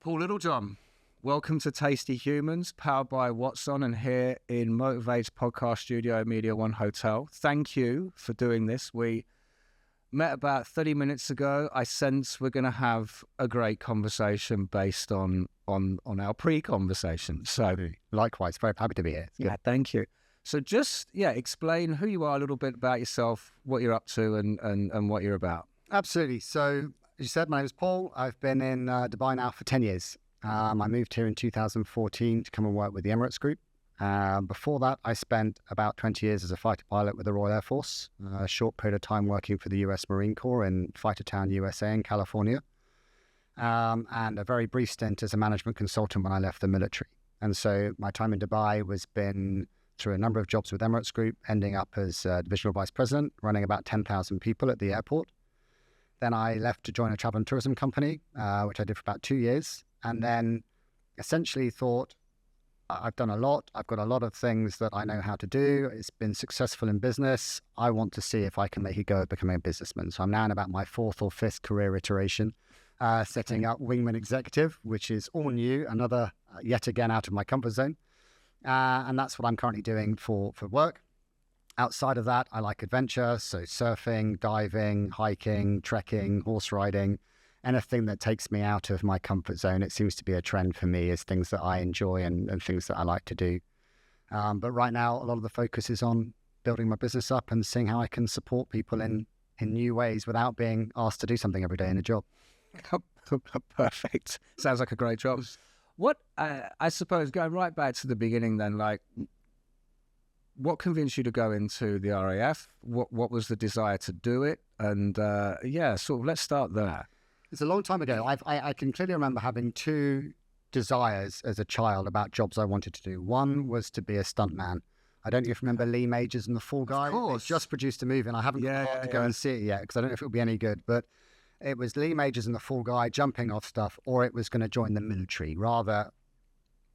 Paul Littlejohn, welcome to Tasty Humans, powered by Watson and here in Motivate's podcast studio at Media One Hotel. Thank you for doing this. We met about 30 minutes ago. I sense we're going to have a great conversation based on our pre-conversation. So, likewise, very happy to be here. Yeah, thank you. So just, explain who you are, a little bit about yourself, what you're up to and what you're about. Absolutely. So, as you said, my name is Paul. I've been in Dubai now for 10 years. I moved here in 2014 to come and work with the Emirates Group. Before that, I spent about 20 years as a fighter pilot with the Royal Airforce, a short period of time working for the US Marine Corps in Fightertown, USA in California, and a very brief stint as a management consultant when I left the military. And so my time in Dubai was been through a number of jobs with Emirates Group, ending up as divisional vice president, running about 10,000 people at the airport. Then I left to join a travel and tourism company, which I did for about 2 years, and then essentially thought, I've done a lot. I've got a lot of things that I know how to do. It's been successful in business. I want to see if I can make it go at becoming a businessman. So I'm now in about my 4th or 5th career iteration, setting up Wingman Executive, which is all new, another yet again out of my comfort zone. And that's what I'm currently doing for work. Outside of that, I like adventure. So surfing, diving, hiking, trekking, horse riding, anything that takes me out of my comfort zone. It seems to be a trend for me, is things that I enjoy and things that I like to do. But right now, a lot of the focus is on building my business up and seeing how I can support people in new ways without being asked to do something every day in a job. Perfect. Sounds like a great job. What, I suppose, going right back to the beginning then, like, what convinced you to go into the RAF? What was the desire to do it? And let's start there. It's a long time ago. I can clearly remember having 2 desires as a child about jobs I wanted to do. One was to be a stuntman. I don't know if you remember Lee Majors and the Fall Guy. Of course. They just produced a movie, and I haven't got the heart to go and see it yet because I don't know if it will be any good. But it was Lee Majors and the Fall Guy jumping off stuff, or it was going to join the military, rather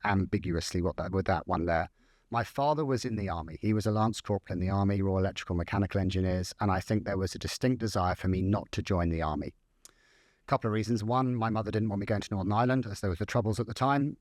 ambiguously with that one there. My father was in the army. He was a Lance Corporal in the army, Royal Electrical Mechanical Engineers, and I think there was a distinct desire for me not to join the army. Couple of reasons. One, my mother didn't want me going to Northern Ireland as there was the troubles at the time.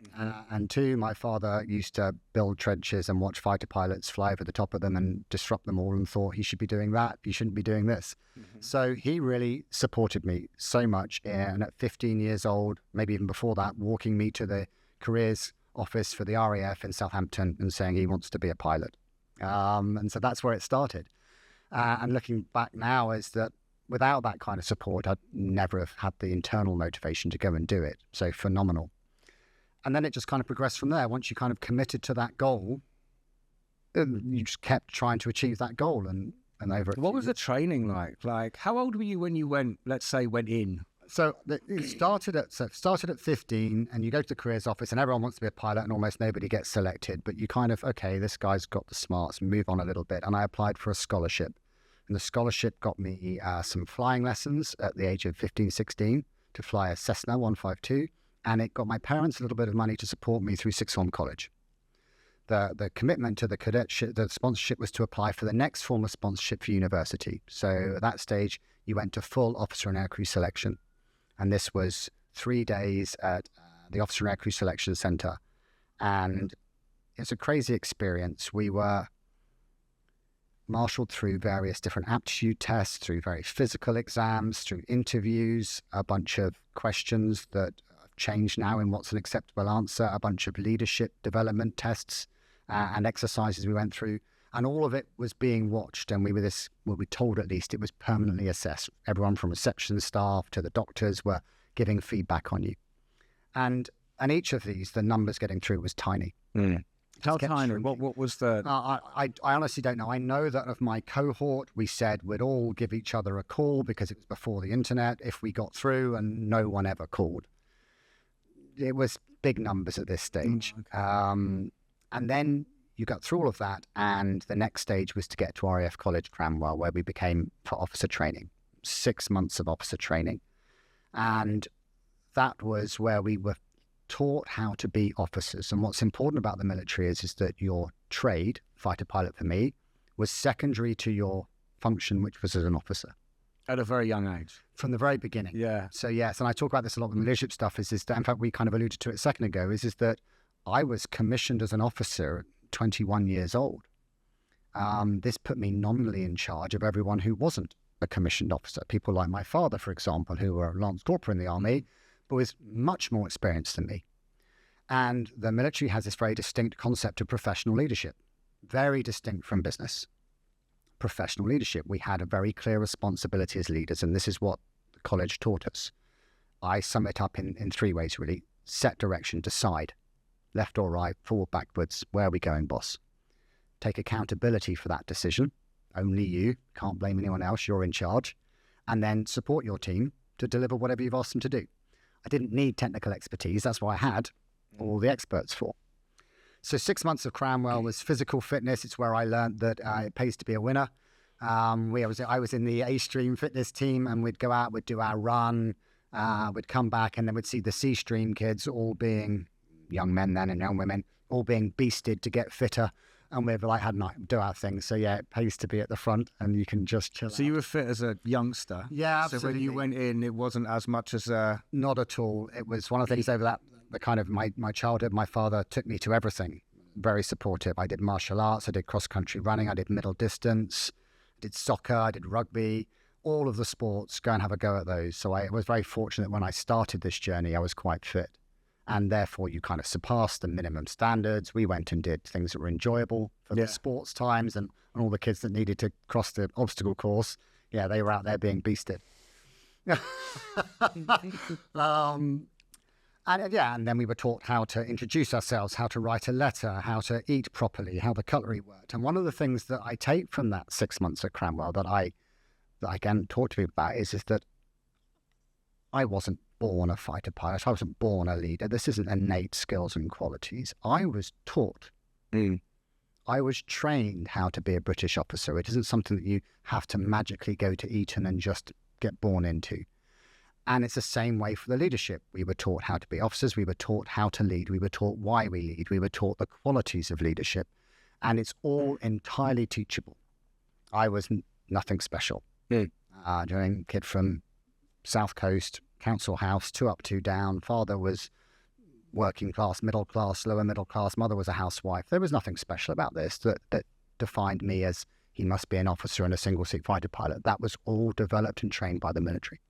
And 2, my father used to build trenches and watch fighter pilots fly over the top of them and disrupt them all, and thought he should be doing that. He shouldn't be doing this. So he really supported me so much. And at 15 years old, maybe even before that, walking me to the careers office for the RAF in Southampton and saying he wants to be a pilot. And so that's where it started. And looking back now is that without that kind of support, I'd never have had the internal motivation to go and do it. So phenomenal. And then it just kind of progressed from there. Once you kind of committed to that goal, you just kept trying to achieve that goal. And over. What was the training like? Like, how old were you when you went in? So it started at 15, and you go to the careers office, and everyone wants to be a pilot, and almost nobody gets selected. But you kind of, okay, this guy's got the smarts, move on a little bit. And I applied for a scholarship. And the scholarship got me some flying lessons at the age of 15, 16 to fly a Cessna 152. And it got my parents a little bit of money to support me through sixth form college. The commitment to the cadetship, the sponsorship, was to apply for the next form of sponsorship for university. So at that stage, you went to full officer and aircrew selection. And this was 3 days at the Officer and Aircrew Selection Centre. And it's a crazy experience. We were marshaled through various different aptitude tests, through very physical exams, through interviews, a bunch of questions that have changed now in what's an acceptable answer, a bunch of leadership development tests and exercises we went through. And all of it was being watched, and we were told at least it was permanently assessed. Everyone from reception staff to the doctors were giving feedback on you. And each of these, the numbers getting through was tiny. How tiny? What was the... I honestly don't know. I know that of my cohort, we said we'd all give each other a call because it was before the internet if we got through, and no one ever called. It was big numbers at this stage. And then you got through all of that, and the next stage was to get to RAF College Cranwell, where we became for officer training, 6 months of officer training. And that was where we were taught how to be officers. And what's important about the military is that your trade, fighter pilot for me, was secondary to your function, which was as an officer. At a very young age. From the very beginning. Yeah. So yes, and I talk about this a lot with leadership stuff, is that, in fact, we kind of alluded to it a second ago, is that I was commissioned as an officer at 21 years old. This put me nominally in charge of everyone who wasn't a commissioned officer. People like my father, for example, who were a Lance Corporal in the army, but was much more experienced than me. And the military has this very distinct concept of professional leadership, very distinct from business. Professional leadership. We had a very clear responsibility as leaders, and this is what the college taught us. I sum it up in three ways, really. Set direction, decide. Left or right, forward, backwards. Where are we going, boss? Take accountability for that decision. Only you. Can't blame anyone else. You're in charge. And then support your team to deliver whatever you've asked them to do. I didn't need technical expertise. That's what I had all the experts for. So 6 months of Cranwell was physical fitness. It's where I learned that it pays to be a winner. I was in the A Stream fitness team, and we'd go out, we'd do our run, we'd come back, and then we'd see the C Stream kids, all being young men then and young women, all being beasted to get fitter. And we'd like, had night, do our thing. So yeah, it pays to be at the front, and you can just chill So out. you were fit as a youngster? Yeah, absolutely. So when you went in, it wasn't as much as Not at all. It was one of the things over that, the kind of my childhood, my father took me to everything. Very supportive. I did martial arts, I did cross-country running, I did middle distance, I did soccer, I did rugby, all of the sports, go and have a go at those. So I was very fortunate when I started this journey, I was quite fit. And therefore, you kind of surpassed the minimum standards. We went and did things that were enjoyable for the sports times, and all the kids that needed to cross the obstacle course, yeah, they were out there being beasted. And then we were taught how to introduce ourselves, how to write a letter, how to eat properly, how the cutlery worked. And one of the things that I take from that 6 months at Cranwell that I can talk to you about is that I wasn't born a fighter pilot. I wasn't born a leader. This isn't innate skills and qualities. I was taught. I was trained how to be a British officer. It isn't something that you have to magically go to Eton and just get born into. And it's the same way for the leadership. We were taught how to be officers. We were taught how to lead. We were taught why we lead. We were taught the qualities of leadership. And it's all entirely teachable. I was nothing special. Kid from South Coast, council house, 2 up, 2 down. Father was working class, middle class, lower middle class. Mother was a housewife. There was nothing special about this that defined me as he must be an officer and a single-seat fighter pilot. That was all developed and trained by the military.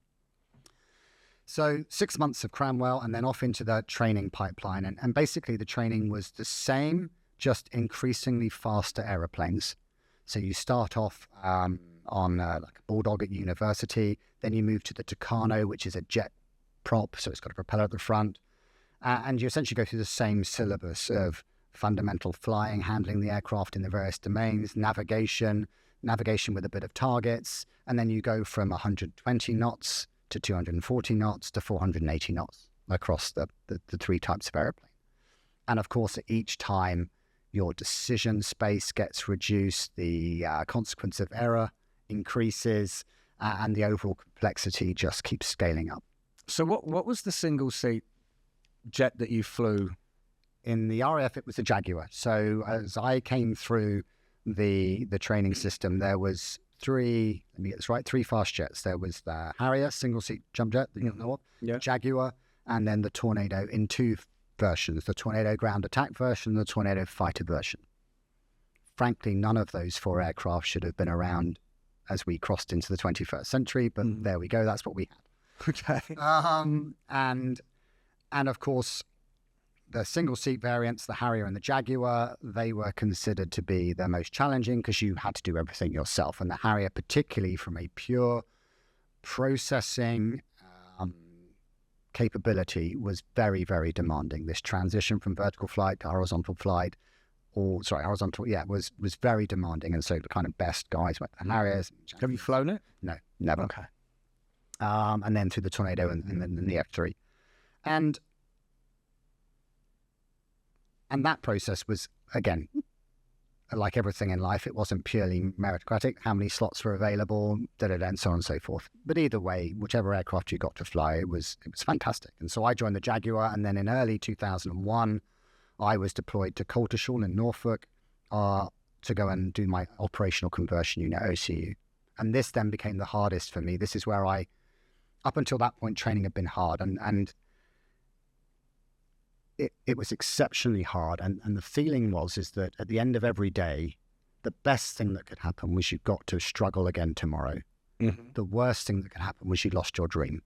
So 6 months of Cranwell, and then off into the training pipeline. And basically the training was the same, just increasingly faster aeroplanes. So you start off on like a Bulldog at university, then you move to the Tucano, which is a jet prop, so it's got a propeller at the front. And you essentially go through the same syllabus of fundamental flying, handling the aircraft in the various domains, navigation with a bit of targets, and then you go from 120 knots to 240 knots to 480 knots across the 3 types of airplane. And of course, at each time, your decision space gets reduced, the consequence of error increases, and the overall complexity just keeps scaling up. So what was the single seat jet that you flew? In the RAF, it was a Jaguar. So as I came through the training system, there was 3 fast jets. There was the Harrier single seat jump jet that you know of, the Jaguar, and then the Tornado in 2 versions, the Tornado ground attack version and the Tornado fighter version. Frankly, none of those 4 aircraft should have been around as we crossed into the 21st century, but there we go, that's what we had. Okay. And of course, the single-seat variants, the Harrier and the Jaguar, they were considered to be the most challenging because you had to do everything yourself. And the Harrier, particularly from a pure processing capability, was very, very demanding. This transition from vertical flight to horizontal flight, was very demanding. And so the kind of best guys went the Harriers. Have you flown it? No, never. Okay. And then through the Tornado and then the F3. And that process was, again, like everything in life, it wasn't purely meritocratic. How many slots were available, and so on and so forth. But either way, whichever aircraft you got to fly, it was fantastic. And so I joined the Jaguar, and then in early 2001, I was deployed to Coltishall in Norfolk to go and do my operational conversion unit, OCU. And this then became the hardest for me. This is where up until that point, training had been hard, and it was exceptionally hard. And the feeling is that at the end of every day, the best thing that could happen was you got to struggle again tomorrow. Mm-hmm. The worst thing that could happen was you lost your dream.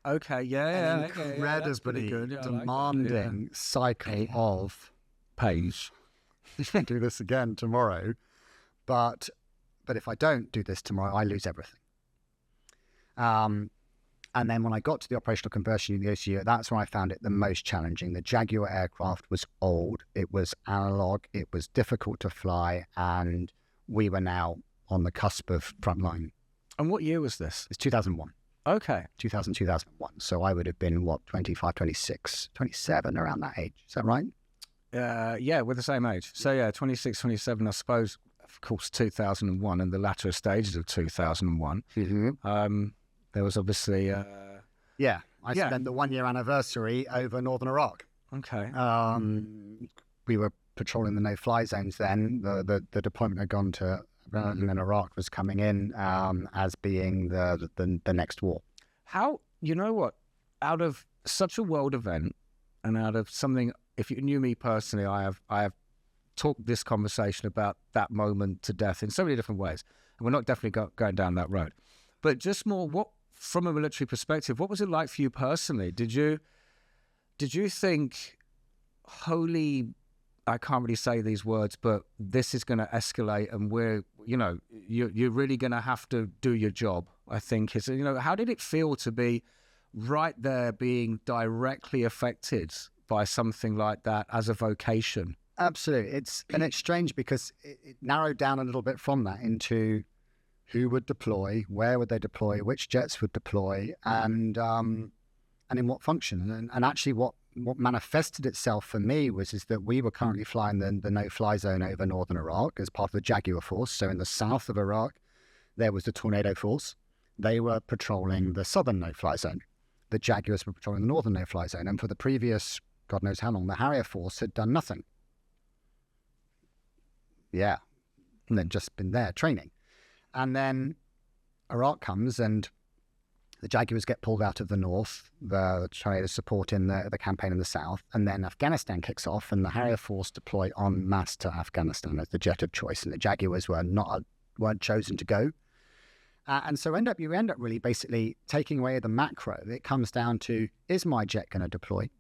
Okay, An incredibly demanding cycle of pains. You can do this again tomorrow, but if I don't do this tomorrow, I lose everything. And then when I got to the operational conversion unit this year, that's when I found it the most challenging. The Jaguar aircraft was old, it was analog, it was difficult to fly, and we were now on the cusp of frontline. And what year was this? It's 2001. Okay. 2001. So I would have been, 25, 26, 27, around that age. Is that right? Yeah, we're the same age. So yeah, 26, 27, I suppose, of course, 2001 and the latter stages of 2001. Mm-hmm. There was obviously... I spent the 1 year anniversary over northern Iraq. Okay. We were patrolling the no-fly zones then. The deployment had gone to... and then Iraq was coming in as being the next war. How, you know what, out of such a world event and out of something, if you knew me personally, I have talked this conversation about that moment to death in so many different ways. And we're not definitely going down that road. But just more, what from a military perspective, what was it like for you personally? Did you think, holy, I can't really say these words, but this is going to escalate and you're really going to have to do your job, I think. How did it feel to be right there being directly affected by something like that as a vocation? Absolutely. It's strange because it narrowed down a little bit from that into who would deploy, where would they deploy, which jets would deploy, and in what function. And actually what manifested itself for me is that we were currently flying the no-fly zone over northern Iraq as part of the Jaguar force. So in the south of Iraq, there was the Tornado force. They were patrolling the southern no-fly zone. The Jaguars were patrolling the northern no-fly zone. And for the previous, God knows how long, the Harrier force had done nothing. Yeah. And they'd just been there training. And then Iraq comes and the Jaguars get pulled out of the north, the Tornado support in the campaign in the south, and then Afghanistan kicks off and the Harrier force deploy en masse to Afghanistan as the jet of choice, and the Jaguars weren't chosen to go. And so you end up really basically taking away the macro. It comes down to, is my jet going to deploy?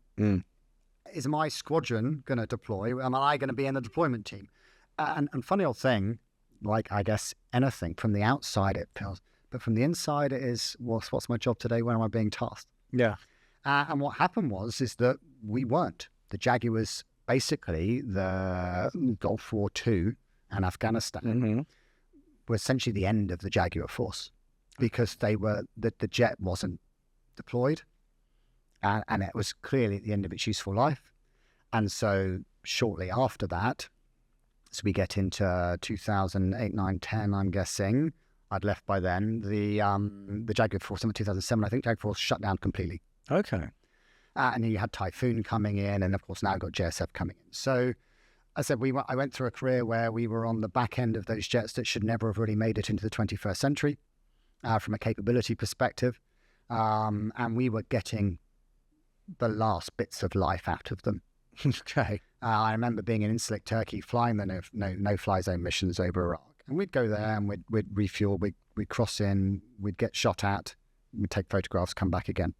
Is my squadron going to deploy? Am I going to be in the deployment team? And funny old thing, like I guess anything, from the outside it feels, but from the inside it is, what's my job today? Where am I being tasked? Yeah. And what happened is that we weren't. The Jaguars, basically the Gulf War II and Afghanistan were essentially the end of the Jaguar force because the jet wasn't deployed and it was clearly at the end of its useful life. And so shortly after that, so we get into 2008, 9, 10, I'm guessing. I'd left by then. The Jaguar Force in 2007, I think Jaguar Force shut down completely. Okay. And then you had Typhoon coming in, and of course now got JSF coming in. So as I said, I went through a career where we were on the back end of those jets that should never have really made it into the 21st century from a capability perspective. And we were getting the last bits of life out of them. Okay. I remember being in Incirlik, Turkey, flying the no-fly zone missions over Iraq. And we'd go there and we'd refuel, we'd cross in, we'd get shot at, we'd take photographs, come back again.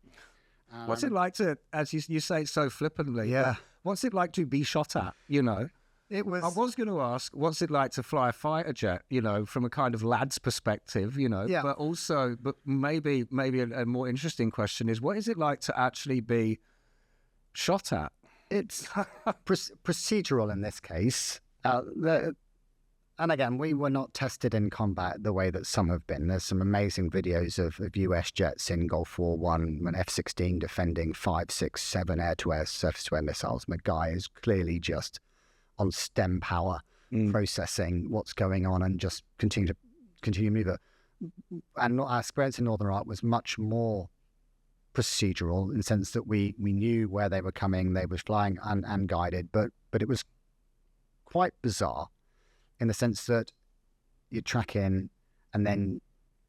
What's it like to, as you say it so flippantly, yeah. What's it like to be shot at, It was... I was going to ask, what's it like to fly a fighter jet, from a kind of lad's perspective, Yeah. But maybe a more interesting question is, what is it like to actually be shot at? It's procedural in this case. And again, we were not tested in combat the way that some have been. There's some amazing videos of US jets in Gulf War I, an F-16 defending 5, 6, 7 air-to-air, surface-to-air missiles. My guy is clearly just on stem power, processing what's going on and just continue to move it. And our experience in Northern Iraq was much more procedural in the sense that we knew where they were coming, they were flying and guided, but it was quite bizarre in the sense that you track in and then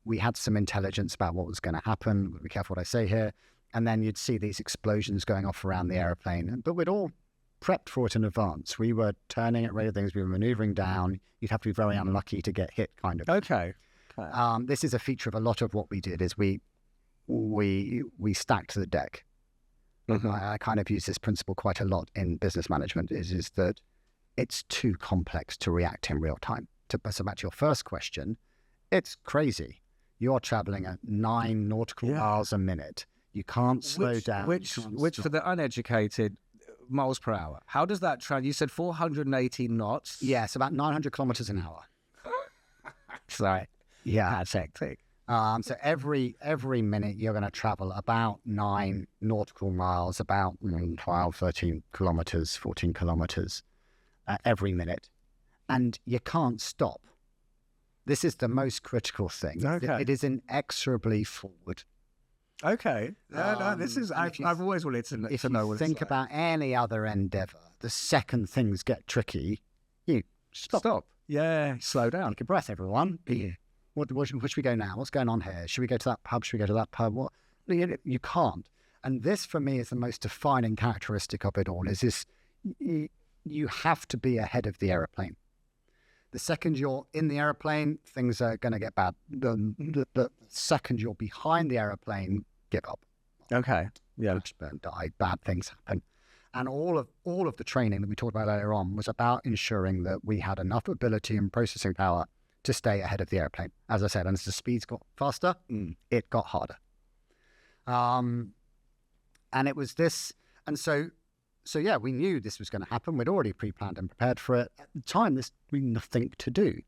we had some intelligence about what was going to happen. Be careful what I say here. And then you'd see these explosions going off around the aeroplane. But we'd all prepped for it in advance. We were turning at radio things. We were maneuvering down. You'd have to be very unlucky to get hit, kind of. Okay. This is a feature of a lot of what we did is we stacked the deck. Mm-hmm. I kind of use this principle quite a lot in business management, is that it's too complex to react in real time. So back to your first question, it's crazy. You're traveling at 9 nautical miles a minute. You can't slow down. Which for the uneducated, miles per hour. How does that you said 480 knots? Yeah, it's about 900 kilometers an hour. Sorry. Yeah. That's hectic. So every minute you're going to travel about 9 nautical miles, about 12, 13 kilometers, 14 kilometers every minute. And you can't stop. This is the most critical thing. Okay. It is inexorably forward. Okay. No, this is, I've always wanted to know what it's like. If you think about any other endeavor, the second things get tricky, you stop. Yeah, slow down. Take a breath, everyone. Yeah. Where should we go now? What's going on here? Should we go to that pub? Should we go to that pub? What? You can't. And this, for me, is the most defining characteristic of it all, is this, you have to be ahead of the aeroplane. The second you're in the aeroplane, things are going to get bad. The second you're behind the aeroplane, give up. Okay. Yeah. Die. Bad things happen. And all of the training that we talked about earlier on was about ensuring that we had enough ability and processing power to stay ahead of the airplane. As I said, and as the speeds got faster, it got harder. And it was this, and so yeah, we knew this was going to happen. We'd already pre-planned and prepared for it. At the time, this was nothing to do.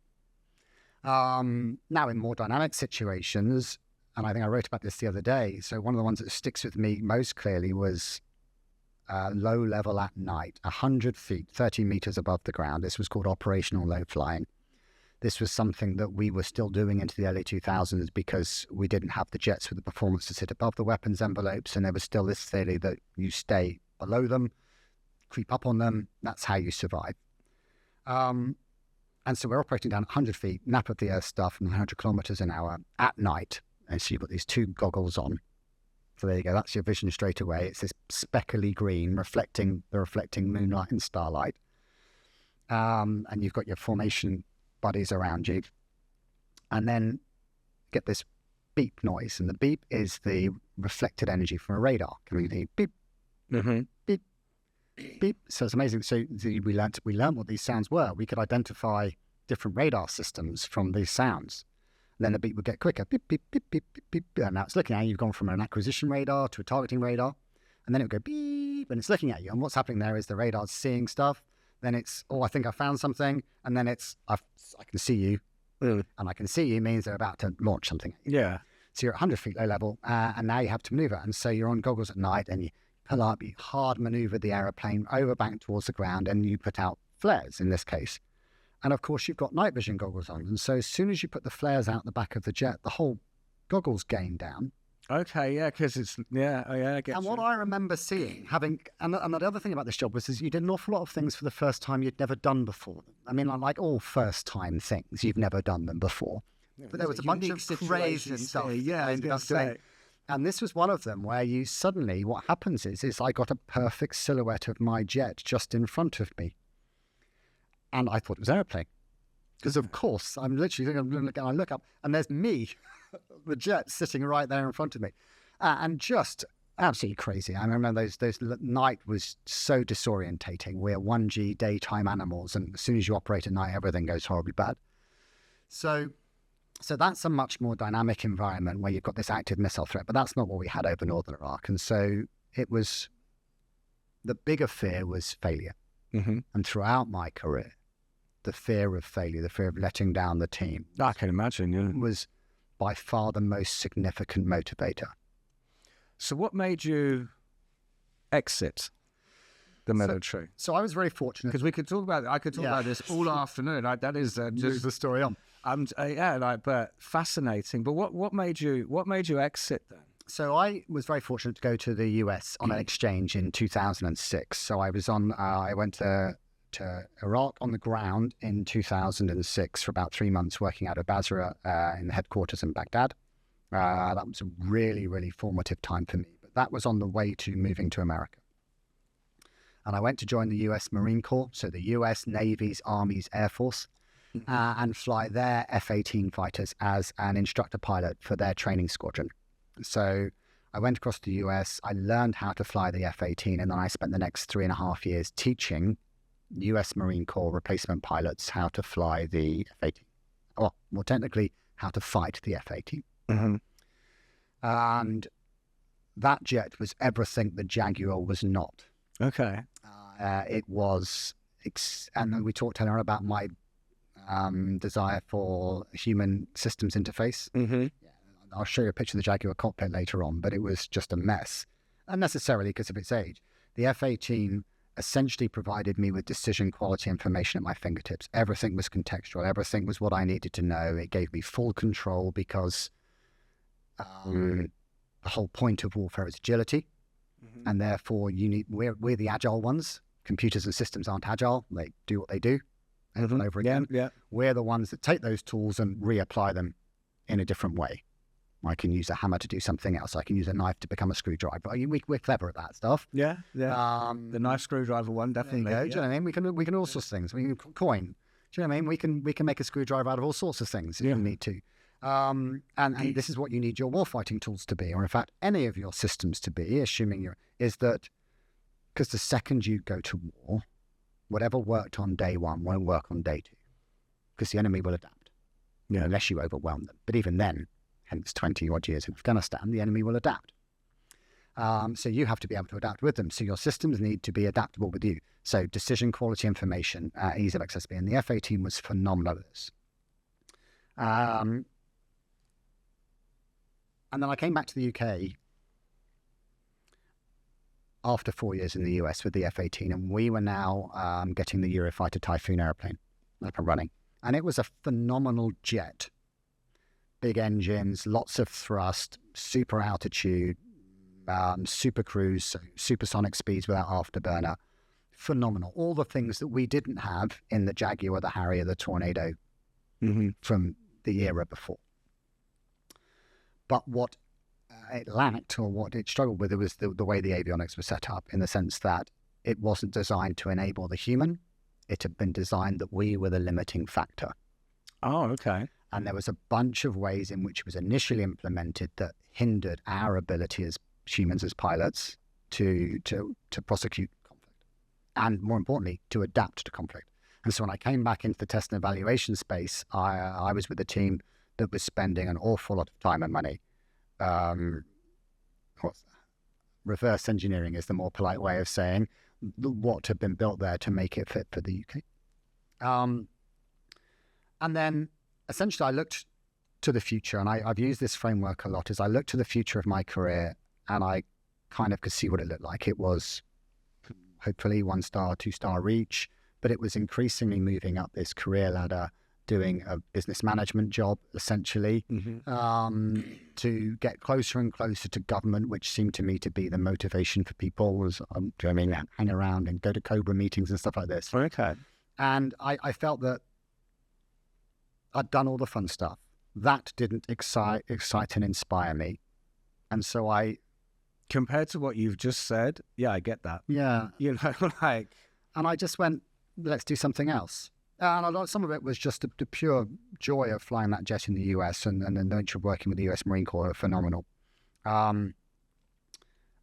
Now, in more dynamic situations, and I think I wrote about this the other day, so one of the ones that sticks with me most clearly was low level at night, 100 feet, 30 meters above the ground. This was called operational low flying. This was something that we were still doing into the early 2000s because we didn't have the jets with the performance to sit above the weapons envelopes, and there was still this theory that you stay below them, creep up on them, that's how you survive. And so we're operating down 100 feet, nap of the earth stuff, 900 kilometers an hour at night. And so you've got these 2 goggles on. So there you go, that's your vision straight away. It's this speckly green reflecting moonlight and starlight. And you've got your formation buddies around you. And then get this beep noise. And the beep is the reflected energy from a radar coming in. Beep, beep, beep. So it's amazing. So we learned what these sounds were. We could identify different radar systems from these sounds. And then the beep would get quicker. Beep, beep, beep, beep, beep, beep. And now it's looking at you. You've gone from an acquisition radar to a targeting radar. And then it would go beep, and it's looking at you. And what's happening there is the radar's seeing stuff. Then it's, I think I found something. And then it's, I can see you. And I can see you means they're about to launch something. Yeah. So you're at 100 feet low level, and now you have to maneuver. And so you're on goggles at night, and you pull up, you hard maneuver the aeroplane over back towards the ground, and you put out flares in this case. And of course, you've got night vision goggles on. And so as soon as you put the flares out the back of the jet, the whole goggles gain down. Okay, yeah, because it's, I get And you. what I remember seeing, and the other thing about this job was you did an awful lot of things for the first time you'd never done before. I mean, like all first-time things, you've never done them before. Yeah, but there was a bunch of crazy stuff. Yeah, I was going to say. And this was one of them where you suddenly, what happens is I got a perfect silhouette of my jet just in front of me. And I thought it was an airplane. Because, of course, I'm literally looking, I look up, and there's me, the jet, sitting right there in front of me. And just absolutely crazy. I remember those night was so disorientating. We're 1G daytime animals, and as soon as you operate at night, everything goes horribly bad. So that's a much more dynamic environment where you've got this active missile threat, but that's not what we had over Northern Iraq. And so it was, the bigger fear was failure. Mm-hmm. And throughout my career, the fear of failure, the fear of letting down the team, I can imagine, yeah, was by far the most significant motivator. So what made you exit the military? So I was very fortunate. Because I could talk about this all afternoon. That is just move the story on. But fascinating. But what made you exit then? So I was very fortunate to go to the US on an exchange in 2006. So I was I went to to Iraq on the ground in 2006 for about 3 months, working out of Basra in the headquarters in Baghdad. That was a really, really formative time for me. But that was on the way to moving to America. And I went to join the US Marine Corps, so the US Navy's, Army's, Air Force, and fly their F-18 fighters as an instructor pilot for their training squadron. So I went across the US, I learned how to fly the F-18, and then I spent the next 3.5 years teaching US Marine Corps replacement pilots how to fly the F-18. Well, more technically, how to fight the F-18. And that jet was everything the Jaguar was not. Okay. It was, and we talked earlier about my desire for human systems interface. I'll show you a picture of the Jaguar cockpit later on, but it was just a mess, unnecessarily because of its age. The F-18 essentially provided me with decision quality information at my fingertips. Everything was contextual. Everything was what I needed to know. It gave me full control because the whole point of warfare is agility. And therefore, we're the agile ones. Computers and systems aren't agile. They do what they do over and over again. We're the ones that take those tools and reapply them in a different way. I can use a hammer to do something else. I can use a knife to become a screwdriver. We're clever at that stuff. The knife screwdriver one, definitely. Do you know what I mean? We can all sorts of things. We can coin. Do you know what I mean? We can make a screwdriver out of all sorts of things if you need to. And this is what you need your warfighting tools to be, or in fact, any of your systems to be, is that because the second you go to war, whatever worked on day one won't work on day two, because the enemy will adapt, unless you overwhelm them. But even then, hence 20 odd years in Afghanistan, the enemy will adapt. So you have to be able to adapt with them. So your systems need to be adaptable with you. So decision quality information, ease of accessibility, and the F-18 was phenomenal at this. And then I came back to the UK after 4 years in the US with the F-18, and we were now getting the Eurofighter Typhoon airplane up and running. And it was a phenomenal jet. Big engines, lots of thrust, super altitude, super cruise, so supersonic speeds without afterburner. Phenomenal. All the things that we didn't have in the Jaguar, the Harrier, the Tornado from the era before. But what it lacked, or what it struggled with, it was the way the avionics was set up, in the sense that it wasn't designed to enable the human. It had been designed that we were the limiting factor. Oh, okay. And there was a bunch of ways in which it was initially implemented that hindered our ability as humans, as pilots, to prosecute conflict. And more importantly, to adapt to conflict. And so when I came back into the test and evaluation space, I was with a team that was spending an awful lot of time and money. Reverse engineering is the more polite way of saying what had been built there to make it fit for the UK. And then essentially I looked to the future, and I've used this framework a lot, as I looked to the future of my career, and I kind of could see what it looked like. It was hopefully 1-star, 2-star reach, but it was increasingly moving up this career ladder, doing a business management job, essentially, to get closer and closer to government, which seemed to me to be the motivation for people, was, hang around and go to Cobra meetings and stuff like this. Okay. And I felt that I'd done all the fun stuff. That didn't excite and inspire me. And so compared to what you've just said, I get that. Yeah. And I just went, let's do something else. And some of it was just the pure joy of flying that jet in the US, and the nature of working with the US Marine Corps are phenomenal. And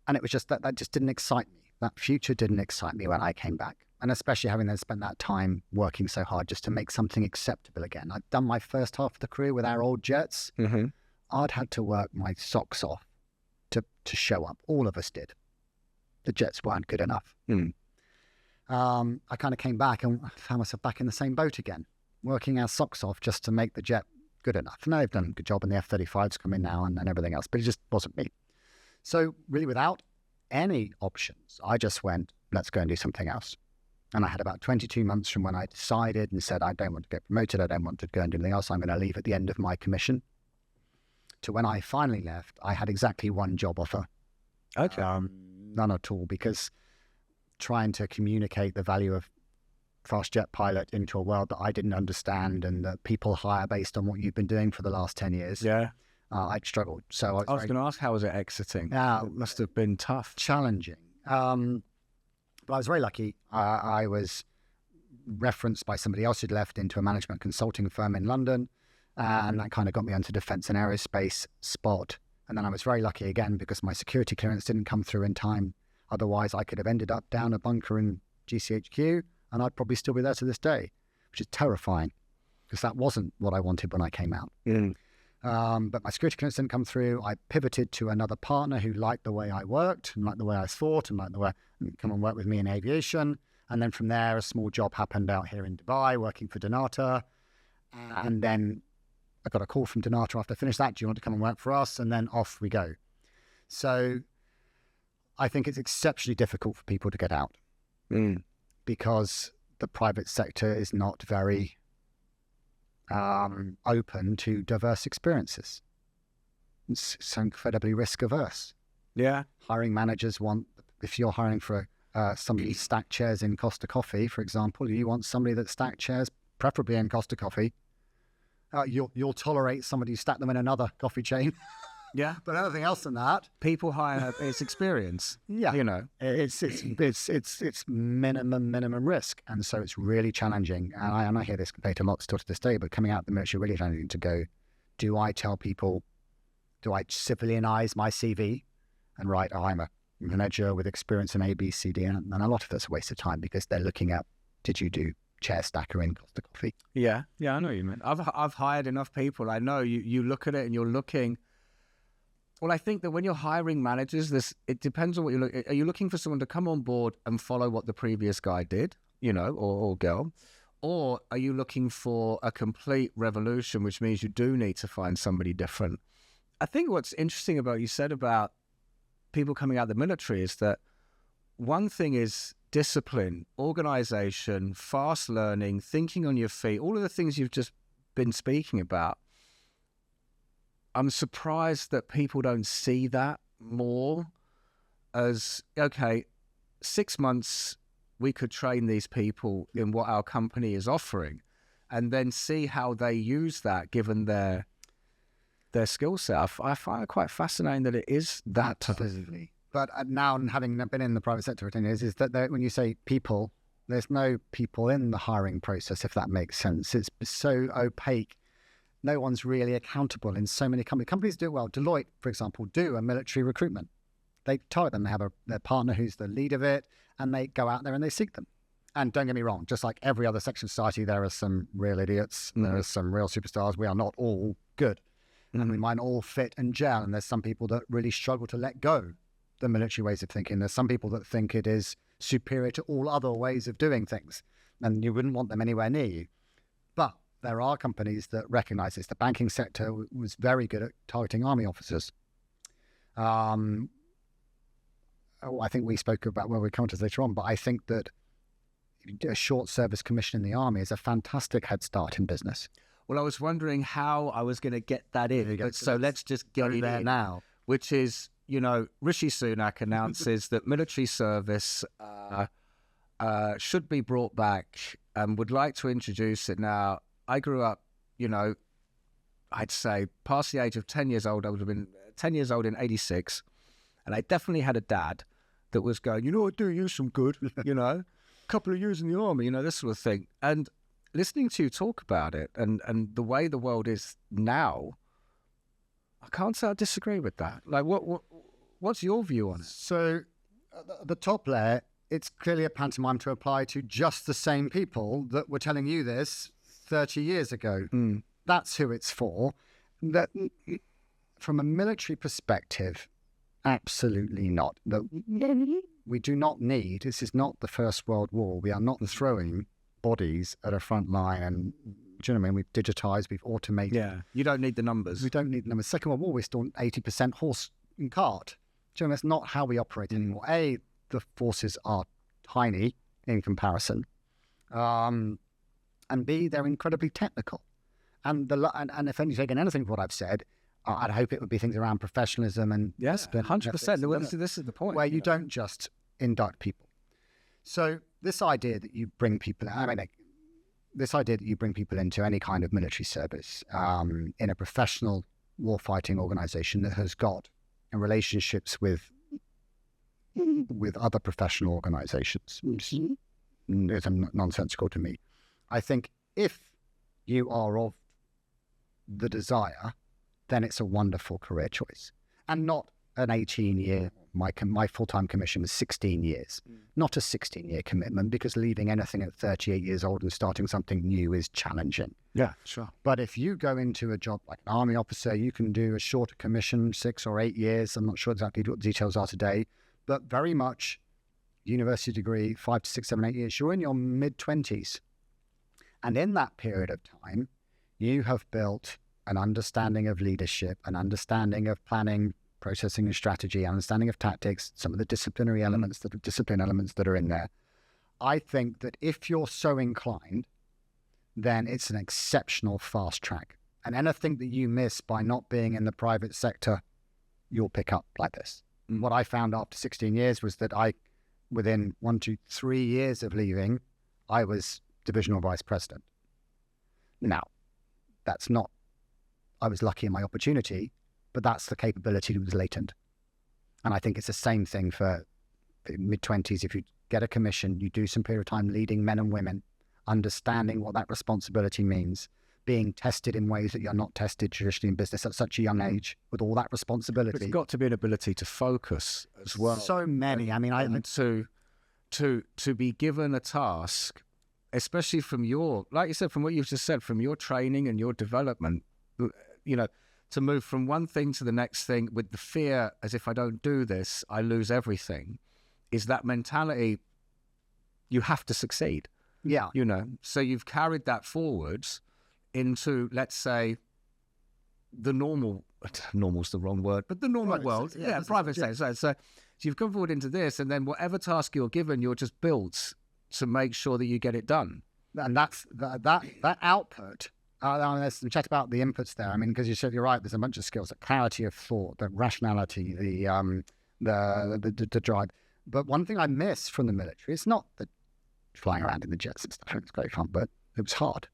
it was just that just didn't excite me. That future didn't excite me when I came back. And especially having then spent that time working so hard just to make something acceptable again. I'd done my first half of the career with our old jets. I'd had to work my socks off to show up. All of us did. The jets weren't good enough. I kind of came back and found myself back in the same boat again, working our socks off just to make the jet good enough. And they've done a good job, and the F-35's come in now and everything else, but it just wasn't me. So really, without any options, I just went, let's go and do something else. And I had about 22 months from when I decided and said, I don't want to get promoted, I don't want to go and do anything else, I'm going to leave at the end of my commission, to when I finally left, I had exactly one job offer. Okay. None at all, because trying to communicate the value of fast jet pilot into a world that I didn't understand and that people hire based on what you've been doing for the last 10 years. Yeah. I'd struggled. So I was going to ask, how was it exiting? Yeah, It must have been tough. challenging. But I was very lucky. I was referenced by somebody else who'd left into a management consulting firm in London. And that kind of got me onto defense and aerospace spot. And then I was very lucky again because my security clearance didn't come through in time. Otherwise, I could have ended up down a bunker in GCHQ and I'd probably still be there to this day, which is terrifying because that wasn't what I wanted when I came out. But my security clearance didn't come through. I pivoted to another partner who liked the way I worked and liked the way I thought and liked the way come and work with me in aviation. And then from there, a small job happened out here in Dubai, working for Donata. And then I got a call from Donata after I finished that. Do you want to come and work for us? And then off we go. So I think it's exceptionally difficult for people to get out because the private sector is not very open to diverse experiences. It's so incredibly risk averse. Yeah. Hiring managers want, if you're hiring for somebody who stack chairs in Costa Coffee, for example, you want somebody that stack chairs, preferably in Costa Coffee. You'll tolerate somebody who stack them in another coffee chain. Yeah. But anything else than that, People hire its experience. yeah, You know. it's minimum risk, and so it's really challenging. And I hear this debate a lot still to this day. But coming out of the military, really challenging to go. Do I tell people? Do I civilianize my CV and write, "Oh, I'm a manager with experience in A, B, C, D," and a lot of that's a waste of time because they're looking at, did you do chair stacker in Costa Coffee? Yeah. I know what you mean. I've hired enough people. I know you look at it and you're looking. Well, I think that when you're hiring managers, it depends on what you look. Are you looking for someone to come on board and follow what the previous guy did, or girl, or are you looking for a complete revolution, which means you do need to find somebody different? I think what's interesting about you said about people coming out of the military is that one thing is discipline, organization, fast learning, thinking on your feet, all of the things you've just been speaking about. I'm surprised that people don't see that more as, okay, 6 months, we could train these people in what our company is offering and then see how they use that given their skill set. I find it quite fascinating that it is that tough. Absolutely. But now, having been in the private sector for 10 years, is that when you say people, there's no people in the hiring process, if that makes sense. It's so opaque. No one's really accountable in so many companies. Companies do it well. Deloitte, for example, do a military recruitment. They target them. They have their partner who's the lead of it, and they go out there and they seek them. And don't get me wrong, just like every other section of society, there are some real idiots. There are some real superstars. We are not all good. And we might all fit and gel. And there's some people that really struggle to let go the military ways of thinking. There's some people that think it is superior to all other ways of doing things. And you wouldn't want them anywhere near you. But there are companies that recognize this. The banking sector was very good at targeting army officers. I think we spoke about where we come to later on, but I think that a short service commission in the army is a fantastic head start in business. Well, I was wondering how I was going to get that in. So let's just get it there in now. Which is, Rishi Sunak announces that military service should be brought back and would like to introduce it now. I grew up, I'd say past the age of 10 years old. I would have been 10 years old in 86. And I definitely had a dad that was going, I'd do you some good, couple of years in the army, this sort of thing. And listening to you talk about it and the way the world is now, I can't say I disagree with that. Like, what's your view on it? So the top layer, it's clearly a pantomime to apply to just the same people that were telling you this 30 years ago. That's who it's for. That, from a military perspective, absolutely not. We do not need, this is not the First World War. We are not throwing bodies at a front line. And do you know what I mean? We've digitized, we've automated. Yeah, you don't need the numbers. We don't need the numbers. Second World War, we're still 80% horse and cart. Do you know, that's not how we operate anymore. A, the forces are tiny in comparison. And B, they're incredibly technical. And if you've taken anything from what I've said, I'd hope it would be things around professionalism and... Yes, 100%. This is the point. Where you don't just induct people. So this idea that you bring people, this idea that you bring people into any kind of military service in a professional warfighting organization that has got relationships with other professional organizations is nonsensical to me. I think if you are of the desire, then it's a wonderful career choice, and not an 18-year. My full-time commission was 16 years, not a 16-year commitment, because leaving anything at 38 years old and starting something new is challenging. Yeah, sure. But if you go into a job like an army officer, you can do a shorter commission, 6 or 8 years. I'm not sure exactly what the details are today, but very much university degree, 5 to 6, 7, 8 years. You're in your mid-20s. And in that period of time, you have built an understanding of leadership, an understanding of planning, processing and strategy, understanding of tactics, some of the discipline elements that are in there. I think that if you're so inclined, then it's an exceptional fast track. And anything that you miss by not being in the private sector, you'll pick up like this. And what I found after 16 years was that within 1, 2, 3 years of leaving, I was divisional vice president. Now, I was lucky in my opportunity, but that's the capability that was latent. And I think it's the same thing for mid-20s. If you get a commission, you do some period of time leading men and women, understanding what that responsibility means, being tested in ways that you're not tested traditionally in business at such a young age, with all that responsibility. But it's got to be an ability to focus as well. So many. To be given a task, especially from your, like you said, from what you've just said, from your training and your development, to move from one thing to the next thing with the fear as if I don't do this, I lose everything, is that mentality. You have to succeed. Yeah. So you've carried that forwards into, let's say, the normal's the wrong word, but the normal world. Private sector. So you've come forward into this, and then whatever task you're given, you're just built to make sure that you get it done. And that's that output. Let's chat about the inputs there. Because you said you're right. There's a bunch of skills: the clarity of thought, the rationality, the drive. But one thing I miss from the military, it's not the flying around in the jets and stuff. It's great fun, but it was hard.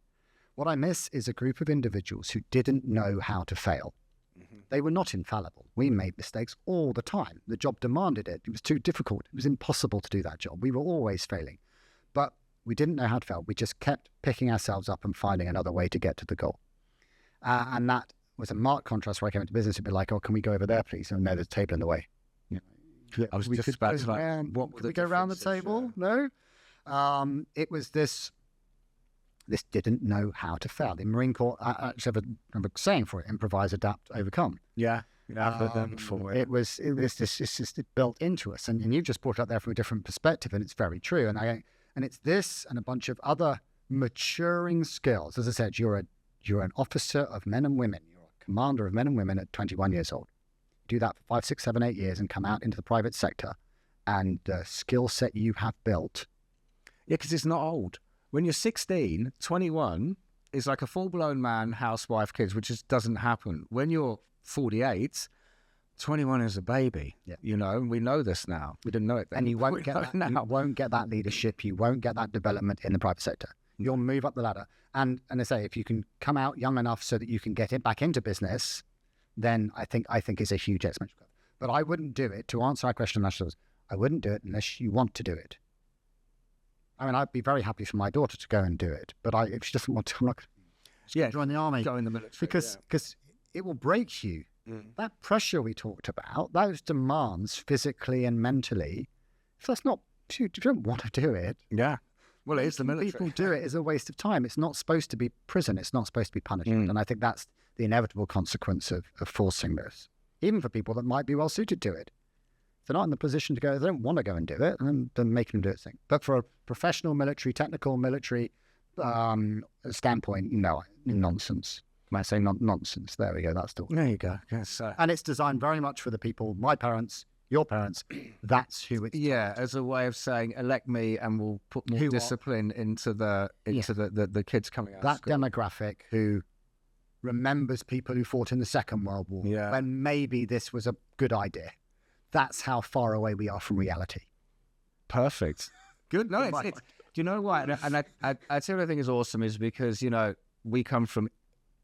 What I miss is a group of individuals who didn't know how to fail. They were not infallible. We made mistakes all the time. The job demanded it. It was too difficult. It was impossible to do that job. We were always failing. But we didn't know how to fail. We just kept picking ourselves up and finding another way to get to the goal. And that was a marked contrast where I came into business. It'd be like, oh, can we go over there, please? And no, there's a table in the way. I was just about to like, what could we go around the table? No. It was this didn't know how to fail. The Marine Corps, I actually remember saying for it, improvise, adapt, overcome. Yeah. I've heard that before. It was just built into us. And you just brought it up there from a different perspective, and it's very true. And it's this and a bunch of other maturing skills. As I said, you're an officer of men and women. You're a commander of men and women at 21 years old. Do that for 5, 6, 7, 8 years and come out into the private sector, and the skill set you have built. Yeah, because it's not old. When you're 16, 21 is like a full-blown man, housewife, kids, which just doesn't happen. When you're 48, 21 is a baby. Yeah. We know this now. We didn't know it then. And you won't get that. You won't get that leadership. You won't get that development in the private sector. You'll move up the ladder. And I say, if you can come out young enough so that you can get it back into business, then I think it's a huge exponential curve. But I wouldn't do it. To answer our question, I wouldn't do it unless you want to do it. I'd be very happy for my daughter to go and do it, but if she doesn't want to, I'm not going to join the army. Go in the military. Because it will break you. That pressure we talked about, those demands physically and mentally, if you don't want to do it. Yeah. Well, it is the military. People do it as a waste of time. It's not supposed to be prison. It's not supposed to be punishment. And I think that's the inevitable consequence of forcing this, even for people that might be well suited to it. If they're not in the position to go, they don't want to go and do it, and then make them do it. But for a professional military, technical military standpoint, no, nonsense. When I say nonsense, there we go. That's the one. There you go. Yes, and it's designed very much for the people, my parents, your parents. That's who it's. Yeah, as a way of saying, elect me, and we'll put more discipline into the kids coming out. That demographic who remembers people who fought in the Second World War, when maybe this was a good idea. That's how far away we are from reality. Perfect. Good. No, do you know what? And I'd say what I think is awesome is because, we come from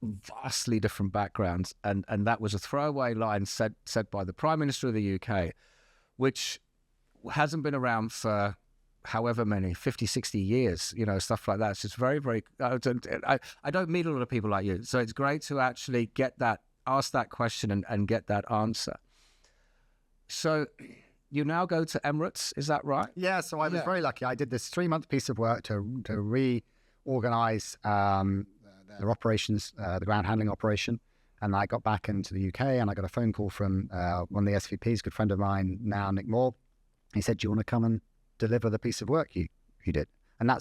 vastly different backgrounds, and that was a throwaway line said by the Prime Minister of the UK, which hasn't been around for however many, 50, 60 years, stuff like that. It's just very, very, I don't meet a lot of people like you. So it's great to actually ask that question and get that answer. So you now go to Emirates, is that right? Yeah, so I was very lucky. I did this 3-month piece of work to reorganize their operations, the ground handling operation. And I got back into the UK and I got a phone call from one of the SVPs, good friend of mine now, Nick Moore. He said, do you want to come and deliver the piece of work you did? And I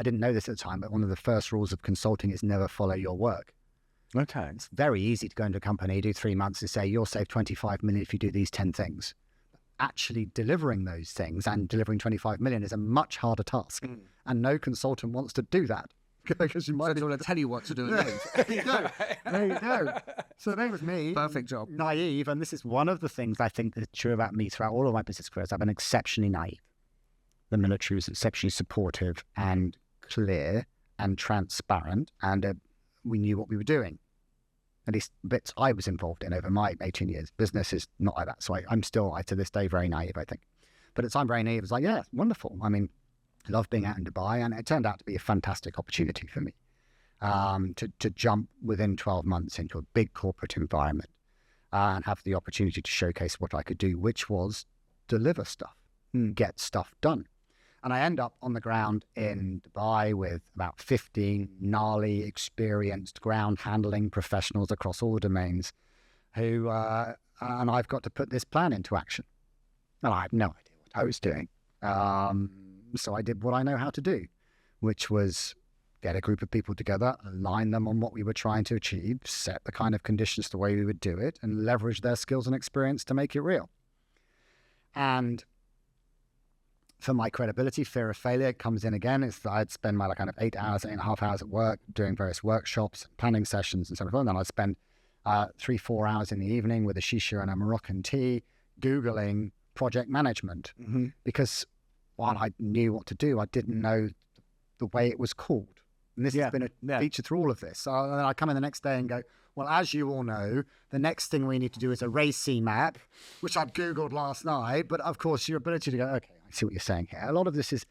didn't know this at the time, but one of the first rules of consulting is never follow your work. Okay. It's very easy to go into a company, do 3 months and say, you'll save 25 million if you do these 10 things. Actually delivering those things and delivering 25 million is a much harder task. And no consultant wants to do that. Because you might want to tell you what to do. There you go. There you go. So there was me. Perfect job. Naive. And this is one of the things I think that's true about me throughout all of my business careers. I've been exceptionally naive. The military was exceptionally supportive and clear and transparent. And we knew what we were doing. At least bits I was involved in over my 18 years. Business is not like that. So I'm still, to this day, very naive, I think. But at the time, very naive. It's like, yeah, wonderful. I mean, I love being out in Dubai, and it turned out to be a fantastic opportunity for me to jump within 12 months into a big corporate environment and have the opportunity to showcase what I could do, which was deliver stuff, get stuff done. And I end up on the ground in Dubai with about 15 gnarly, experienced ground handling professionals across all the domains who, and I've got to put this plan into action. And I had no idea what I was doing. So I did what I know how to do, which was get a group of people together, align them on what we were trying to achieve, set the kind of conditions the way we would do it, and leverage their skills and experience to make it real. And for my credibility, fear of failure comes in again. It's that I'd spend my kind of 8.5 hours at work doing various workshops, planning sessions and so on. And then I'd spend 3-4 hours in the evening with a shisha and a Moroccan tea, Googling project management, because while I knew what to do, I didn't know the way it was called. And this has been a feature through all of this. So then I come in the next day and go, well, as you all know, the next thing we need to do is a RACI map, which I'd Googled last night. But of course, your ability to go, okay, I see what you're saying here. A lot of this is,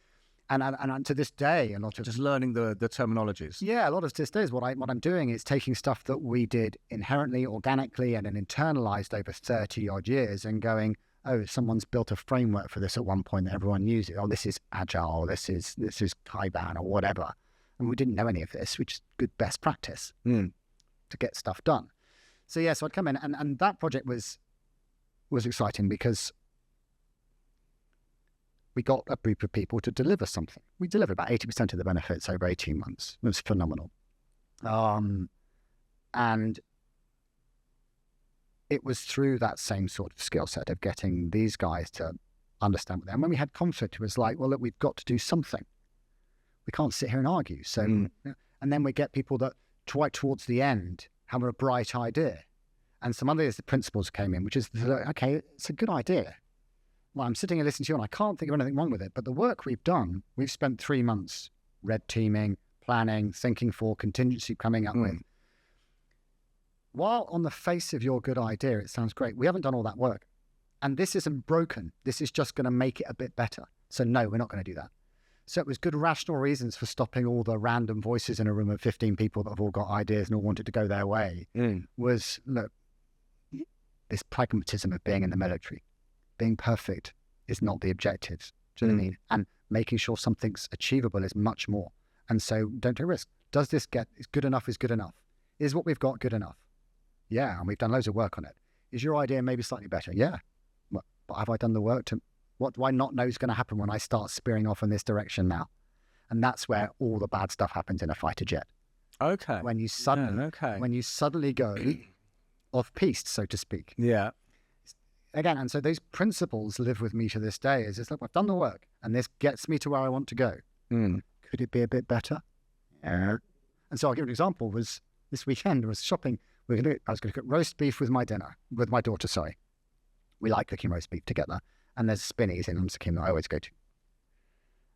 and to this day, a lot of just learning the terminologies. Yeah, a lot of this day is what I'm doing is taking stuff that we did inherently, organically, and then internalized over 30 odd years and going, oh, someone's built a framework for this at one point that everyone uses. Oh, this is agile, this is Kaizen or whatever. And we didn't know any of this, which is good best practice to get stuff done. So yeah, so I'd come in and that project was exciting because we got a group of people to deliver something. We delivered about 80% of the benefits over 18 months. It was phenomenal. And it was through that same sort of skill set of getting these guys to understand what they are. And when we had conflict, it was like, well, look, we've got to do something. We can't sit here and argue. So, and then we get people that right towards the end have a bright idea. And some other principles came in, which is, okay, it's a good idea. Well, I'm sitting and listening to you and I can't think of anything wrong with it. But the work we've done, we've spent 3 months red teaming, planning, thinking for contingency coming up with. While on the face of your good idea, it sounds great, we haven't done all that work. And this isn't broken. This is just going to make it a bit better. So no, we're not going to do that. So it was good rational reasons for stopping all the random voices in a room of 15 people that have all got ideas and all wanted to go their way. Was, look, this pragmatism of being in the military, being perfect is not the objective. Do you know what I mean? And making sure something's achievable is much more. And so don't take risk. Does this is good enough is good enough? Is what we've got good enough? Yeah, and we've done loads of work on it. Is your idea maybe slightly better? Yeah. But have I done the work to, what do I not know is going to happen when I start spearing off in this direction now? And that's where all the bad stuff happens in a fighter jet. Okay. When you suddenly go off piste, so to speak. Yeah. Again, and so those principles live with me to this day. Is it's like, I've done the work and this gets me to where I want to go. Could it be a bit better? Yeah. And so I'll give you an example. Was this weekend, I was shopping. I was going to cook roast beef with my daughter, sorry. We like cooking roast beef together. And there's Spinneys in Amsterdam that I always go to.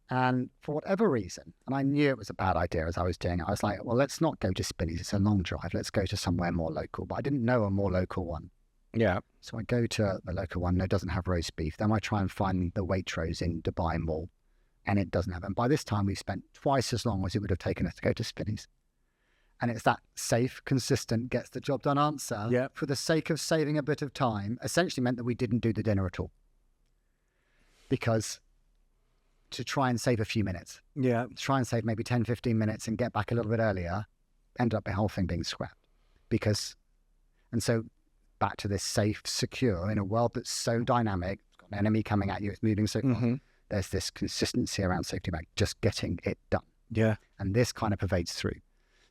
And for whatever reason, and I knew it was a bad idea as I was doing it, I was like, well, let's not go to Spinney's. It's a long drive. Let's go to somewhere more local. But I didn't know a more local one. Yeah. So I go to the local one that doesn't have roast beef. Then I try and find the Waitrose in Dubai Mall, and it doesn't have it. And by this time, we've spent twice as long as it would have taken us to go to Spinney's. And it's that safe, consistent, gets the job done answer for the sake of saving a bit of time, essentially meant that we didn't do the dinner at all. Because to try and save a few minutes, try and save maybe 10, 15 minutes and get back a little bit earlier, ended up the whole thing being scrapped. And so back to this safe, secure, in a world that's so dynamic, it's got an enemy coming at you, it's moving so fast, there's this consistency around safety back, just getting it done. Yeah. And this kind of pervades through.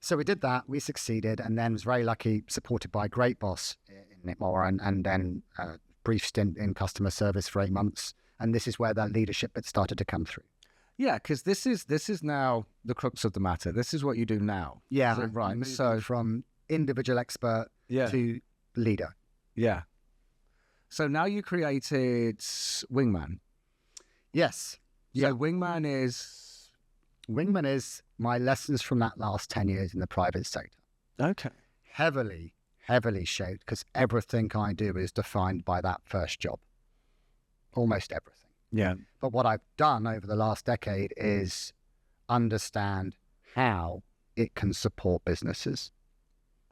So we did that, we succeeded, and then was very lucky, supported by a great boss in Nitmore, and then a brief stint in customer service for 8 months. And this is where that leadership had started to come through. Yeah, because this is now the crux of the matter. This is what you do now. Yeah, so, right. So from individual expert to leader. Yeah. So now you created Wingman. Yes. So Wingman is my lessons from that last 10 years in the private sector. Okay. Heavily shaped, because everything I do is defined by that first job. Almost everything. Yeah. But what I've done over the last decade is understand how it can support businesses,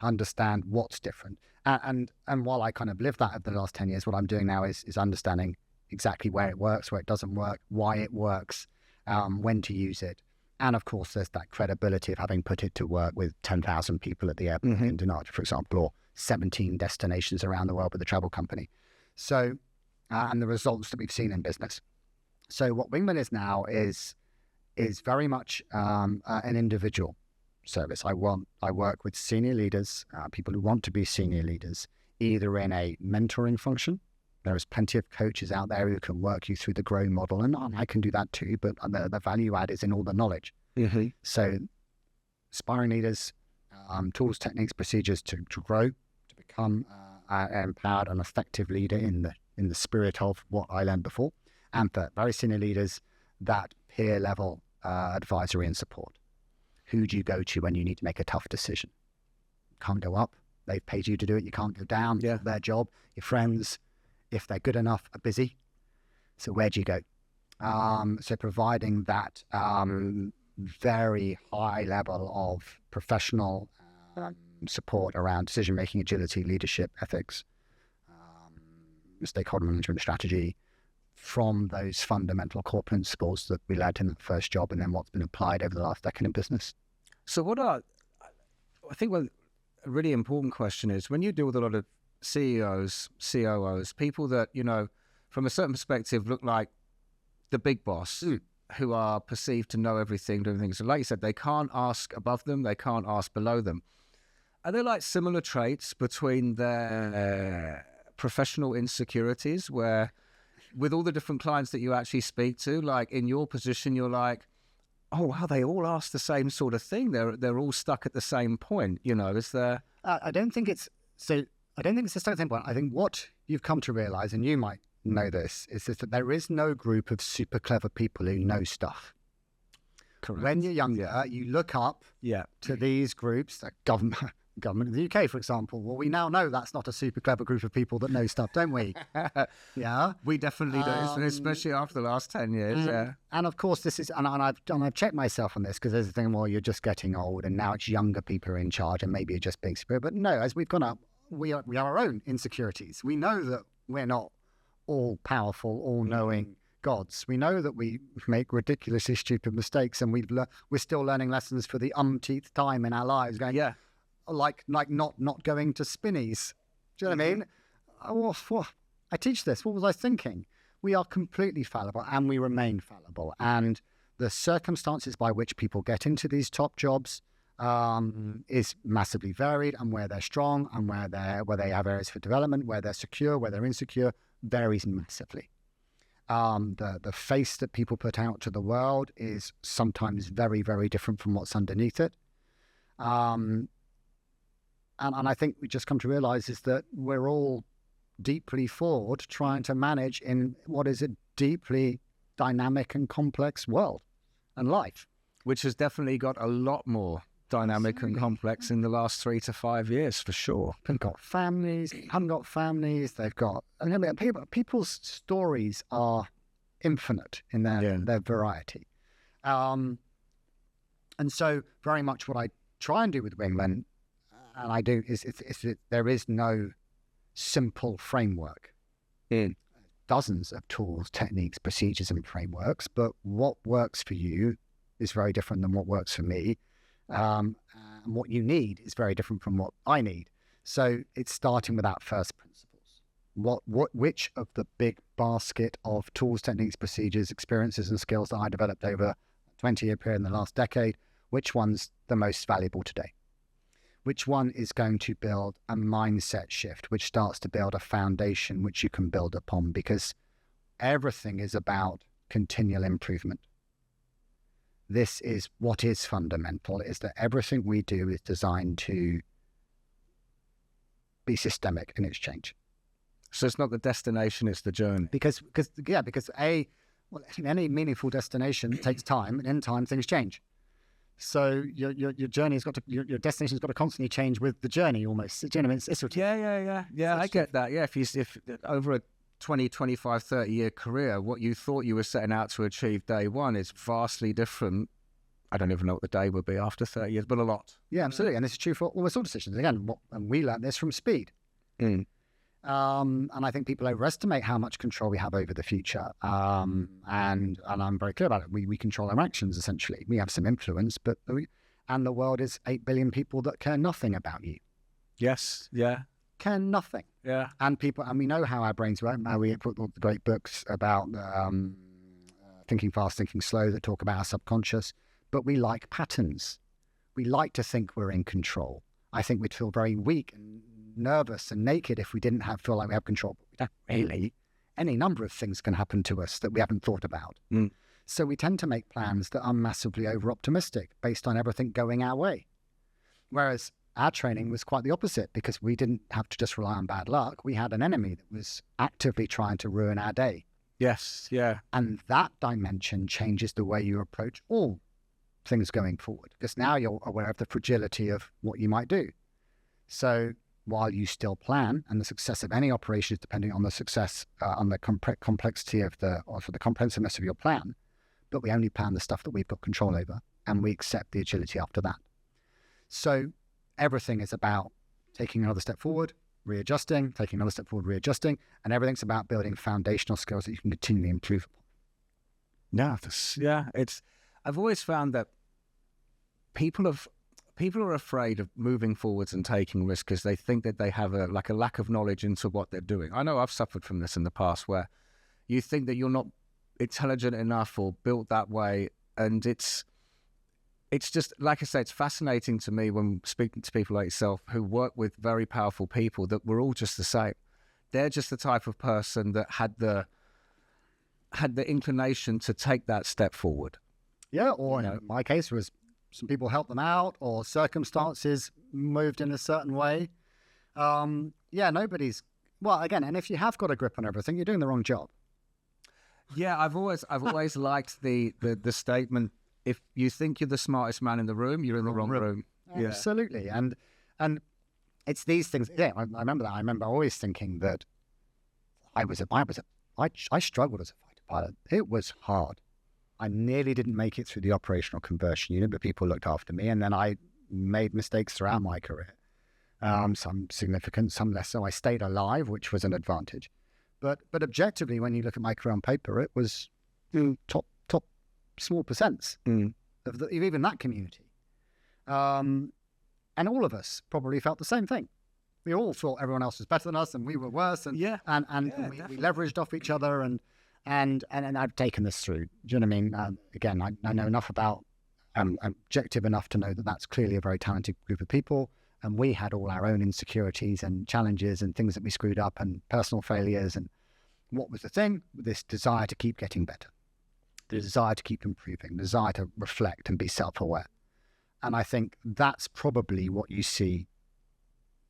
understand what's different. And while I kind of lived that over the last 10 years, what I'm doing now is understanding exactly where it works, where it doesn't work, why it works, when to use it. And of course, there's that credibility of having put it to work with 10,000 people at the airport in Denard, for example, or 17 destinations around the world with a travel company. So, and the results that we've seen in business. So what Wingman is now is very much an individual service. I work with senior leaders, people who want to be senior leaders, either in a mentoring function. There is plenty of coaches out there who can work you through the grow model, and I can do that too, but the value add is in all the knowledge. So aspiring leaders, tools, techniques, procedures to grow, to become an empowered and effective leader in the spirit of what I learned before. And for very senior leaders, that peer level advisory and support. Who do you go to when you need to make a tough decision? Can't go up. They've paid you to do it. You can't go down. Yeah. Their job. Your friends, if they're good enough, are busy. So where do you go? So providing that very high level of professional support around decision-making, agility, leadership, ethics, stakeholder management strategy, from those fundamental core principles that we learned in the first job, and then what's been applied over the last decade in business. So I think a really important question is, when you deal with a lot of CEOs, COOs, people that, from a certain perspective look like the big boss, who are perceived to know everything, do everything. So like you said, they can't ask above them, they can't ask below them. Are there like similar traits between their professional insecurities, where with all the different clients that you actually speak to, like in your position, you're like, oh wow, they all ask the same sort of thing. They're all stuck at the same point. Is there? I don't think it's stuck at the same point. I think what you've come to realize, and you might know this, is that there is no group of super clever people who know stuff. Correct. When you're younger, you look up to these groups, like government of the UK, for example. Well, we now know that's not a super clever group of people that know stuff, don't we? Yeah, we definitely do, especially after the last 10 years. And of course, this is, and I've checked myself on this, because there's a thing, well, you're just getting old, and now it's younger people are in charge, and maybe you're just being superior. But no, as we've gone up, we are our own insecurities. We know that we're not all powerful, all knowing gods. We know that we make ridiculously stupid mistakes, and we're still learning lessons for the umpteenth time in our lives. Going, like not going to Spinney's. Do you know what I mean? I teach this. What was I thinking? We are completely fallible, and we remain fallible. And the circumstances by which people get into these top jobs is massively varied, and where they're strong and where they have areas for development, where they're secure, where they're insecure, varies massively. The face that people put out to the world is sometimes very, very different from what's underneath it. And I think we just come to realize is that we're all deeply flawed trying to manage in what is a deeply dynamic and complex world. and life. Which has definitely got a lot more dynamic and complex in the last 3 to 5 years, for sure. They've got families, haven't got families, they've got... people's stories are infinite in their variety. And so very much what I try and do with Wingman, and I do, is there is no simple framework. Dozens of tools, techniques, procedures, and frameworks, but what works for you is very different than what works for me. And what you need is very different from what I need. So it's starting with that first principles. Which of the big basket of tools, techniques, procedures, experiences, and skills that I developed over a 20-year period in the last decade, which one's the most valuable today? Which one is going to build a mindset shift, which starts to build a foundation which you can build upon? Because everything is about continual improvement. This is what is fundamental, is that everything we do is designed to be systemic in its change. So it's not the destination, it's the journey. Because any meaningful destination takes time, and in time things change. So your journey's got to, your destination's got to constantly change with the journey almost. Do you know what I mean? It's Yeah, I get that. Yeah, if over a 20, 25, 30-year career, what you thought you were setting out to achieve day one is vastly different. I don't even know what the day would be after 30 years, but a lot. Yeah, absolutely. And this is true for all the sort of decisions. Again, and we learned this from speed. And I think people overestimate how much control we have over the future. And I'm very clear about it. We control our actions, essentially. We have some influence, and the world is 8 billion people that care nothing about you. Yes, yeah. Care nothing. Yeah. And we know how our brains work. Now we put all the great books about thinking fast, thinking slow that talk about our subconscious, but we like patterns. We like to think we're in control. I think we'd feel very weak and nervous and naked if we didn't feel like we have control, but we don't really. Any number of things can happen to us that we haven't thought about. So we tend to make plans that are massively over-optimistic based on everything going our way. Whereas our training was quite the opposite, because we didn't have to just rely on bad luck. We had an enemy that was actively trying to ruin our day. Yes, yeah. And that dimension changes the way you approach all things going forward, because now you're aware of the fragility of what you might do. So while you still plan, and the success of any operation is depending on the success, on the complexity of the comprehensiveness of your plan, but we only plan the stuff that we've got control over, and we accept the agility after that. So everything is about taking another step forward, readjusting, taking another step forward, readjusting, and everything's about building foundational skills that you can continually improve upon. I've always found that people are afraid of moving forwards and taking risks because they think that they have a lack of knowledge into what they're doing. I know I've suffered from this in the past, where you think that you're not intelligent enough or built that way, and it's just, like I say, it's fascinating to me when speaking to people like yourself who work with very powerful people, that we're all just the same. They're just the type of person that had the inclination to take that step forward. Yeah, or in my case was some people helped them out, or circumstances moved in a certain way. Nobody's... Well, again, and if you have got a grip on everything, you're doing the wrong job. Yeah, I've always liked the statement, if you think you're the smartest man in the room, you're in the wrong room. Yeah. Absolutely. And it's these things. Yeah, I remember that. I remember always thinking that I struggled as a fighter pilot. It was hard. I nearly didn't make it through the operational conversion unit, but people looked after me. And then I made mistakes throughout my career. Some significant, some less so. I stayed alive, which was an advantage. But objectively, when you look at my career on paper, it was top small percents of even that community. And all of us probably felt the same thing. We all thought everyone else was better than us, and we were worse. And we leveraged off each other. And I've taken this through. Do you know what I mean? Again, I know enough about, objective enough to know that that's clearly a very talented group of people. And we had all our own insecurities and challenges and things that we screwed up and personal failures. And what was the thing? This desire to keep getting better, the desire to keep improving, the desire to reflect and be self-aware. And I think that's probably what you see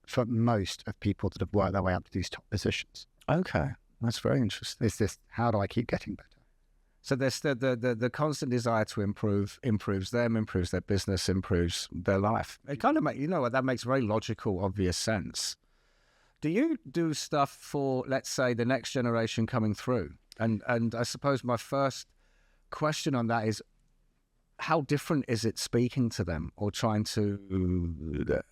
for most of people that have worked their way up to these top positions. Okay. That's very interesting. It's this, how do I keep getting better? So there's the constant desire to improves them, improves their business, improves their life. It kind of that makes very logical, obvious sense. Do you do stuff for, let's say, the next generation coming through? And I suppose my first question on that is, how different is it speaking to them or trying to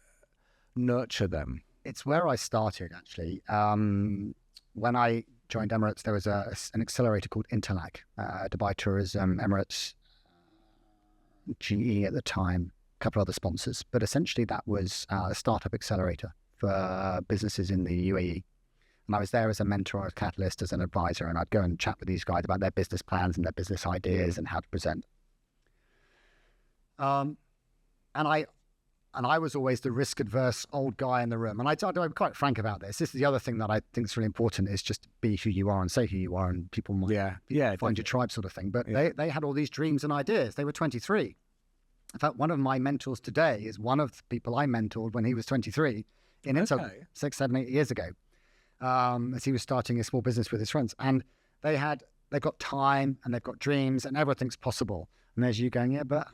nurture them? It's where I started, actually. When I joined Emirates, there was an accelerator called Interlag, Dubai Tourism, Emirates, GE at the time, a couple other sponsors. But essentially that was a startup accelerator for businesses in the UAE. And I was there as a mentor, as a catalyst, as an advisor, and I'd go and chat with these guys about their business plans and their business ideas and how to present. And I was always the risk-adverse old guy in the room. And I'm quite frank about this. This is the other thing that I think is really important, is just be who you are and say who you are, and people might find your tribe, sort of thing. But they had all these dreams and ideas. They were 23. In fact, one of my mentors today is one of the people I mentored when he was 23 in Intel 6, 7, 8 years ago, as he was starting a small business with his friends. And they've got time and they've got dreams and everything's possible. And there's you going, yeah, but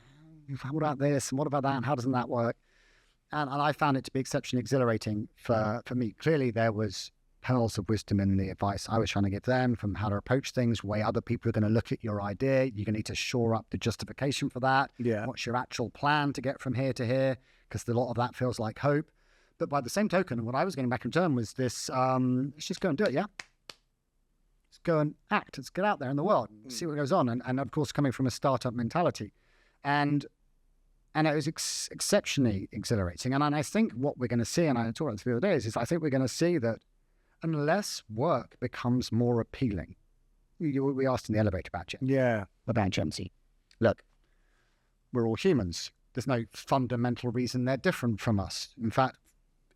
what about this and what about that and how doesn't that work? And I found it to be exceptionally exhilarating for me. Clearly, there was pearls of wisdom in the advice I was trying to give them, from how to approach things, the way other people are going to look at your idea. You're going to need to shore up the justification for that. Yeah. What's your actual plan to get from here to here? Because a lot of that feels like hope. But by the same token, what I was getting back in return was this, let's just go and do it, yeah? Let's go and act. Let's get out there in the world and see what goes on. And of course, coming from a startup mentality. And it was exceptionally exhilarating. And I think what we're going to see, and I talked about this the other day, is I think we're going to see that unless work becomes more appealing, we asked in the elevator about Gemsy. Look, we're all humans. There's no fundamental reason they're different from us. In fact,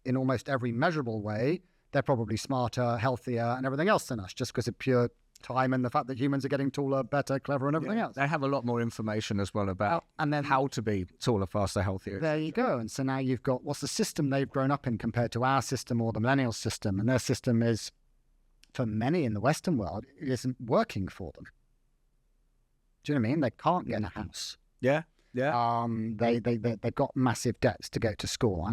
in almost every measurable way, they're probably smarter, healthier, and everything else than us, just because of pure time and the fact that humans are getting taller, better, clever, and everything else. They have a lot more information as well about and then how to be taller, faster, healthier. There you go. And so now you've got, what's the system they've grown up in compared to our system or the millennial system? And their system is, for many in the Western world, it isn't working for them. Do you know what I mean? They can't get a house. Yeah. They've got massive debts to go to school.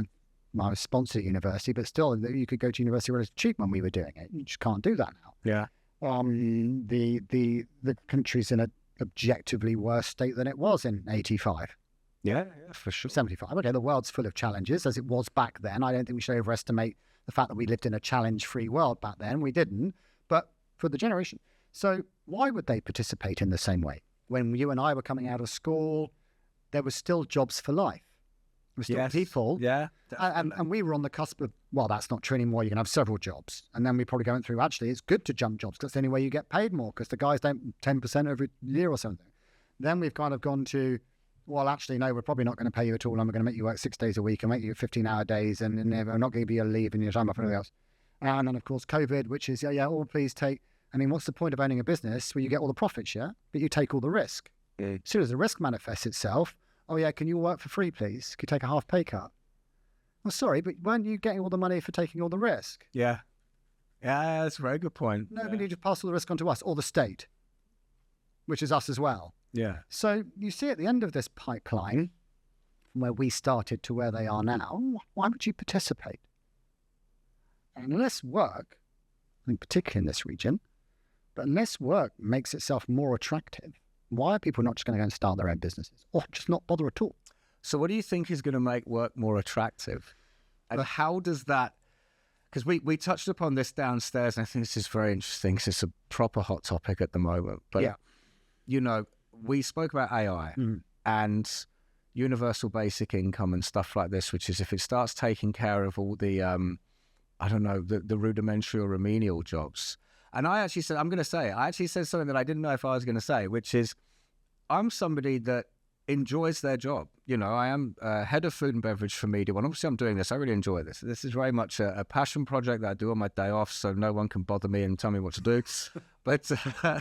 I was sponsored at university, but still, you could go to university relatively cheap when we were doing it. You just can't do that now. Yeah. The country's in an objectively worse state than it was in 85. Yeah, for sure. 75. Okay, the world's full of challenges, as it was back then. I don't think we should overestimate the fact that we lived in a challenge-free world back then. We didn't, but for the generation. So why would they participate in the same way? When you and I were coming out of school, there were still jobs for life. There were still people. Yeah. And we were on the cusp of, well, that's not true anymore. You can have several jobs. And then we probably going through, actually, it's good to jump jobs because that's the only way you get paid more, because the guys don't 10% every year or something. Then we've kind of gone to, well, actually, no, we're probably not going to pay you at all. And we're going to make you work 6 days a week and make you 15-hour days. And we're not going to give you a leave and your time off and everything else. And then, of course, COVID, which is, please take. I mean, what's the point of owning a business where you get all the profits, but you take all the risk? As soon as the risk manifests itself, can you work for free, please? Could you take a half pay cut? Well, sorry, but weren't you getting all the money for taking all the risk? Yeah. Yeah, that's a very good point. No, but you just pass all the risk onto us, or the state, which is us as well. Yeah. So you see at the end of this pipeline, from where we started to where they are now, why would you participate? Unless work, I think particularly in this region, but unless work makes itself more attractive, why are people not just going to go and start their own businesses or just not bother at all? So what do you think is going to make work more attractive? And how does that, because we touched upon this downstairs, and I think this is very interesting because it's a proper hot topic at the moment. But, we spoke about AI and universal basic income and stuff like this, which is if it starts taking care of all the, the rudimentary or remedial jobs. And I actually said something that I didn't know if I was going to say, which is I'm somebody that enjoys their job. I am head of food and beverage for Media One. Obviously, I'm doing this. I really enjoy this. This is very much a passion project that I do on my day off, so no one can bother me and tell me what to do. But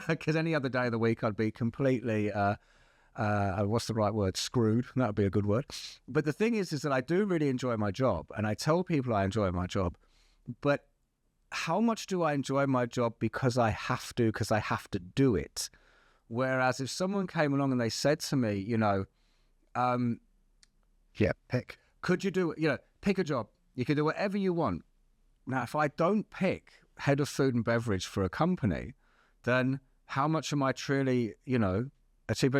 because any other day of the week, I'd be completely, what's the right word? Screwed. That would be a good word. But the thing is that I do really enjoy my job, and I tell people I enjoy my job. But how much do I enjoy my job because I have to do it? Whereas if someone came along and they said to me, pick. could you do, pick a job. You can do whatever you want. Now, if I don't pick head of food and beverage for a company, then how much am I truly, achieving? It's a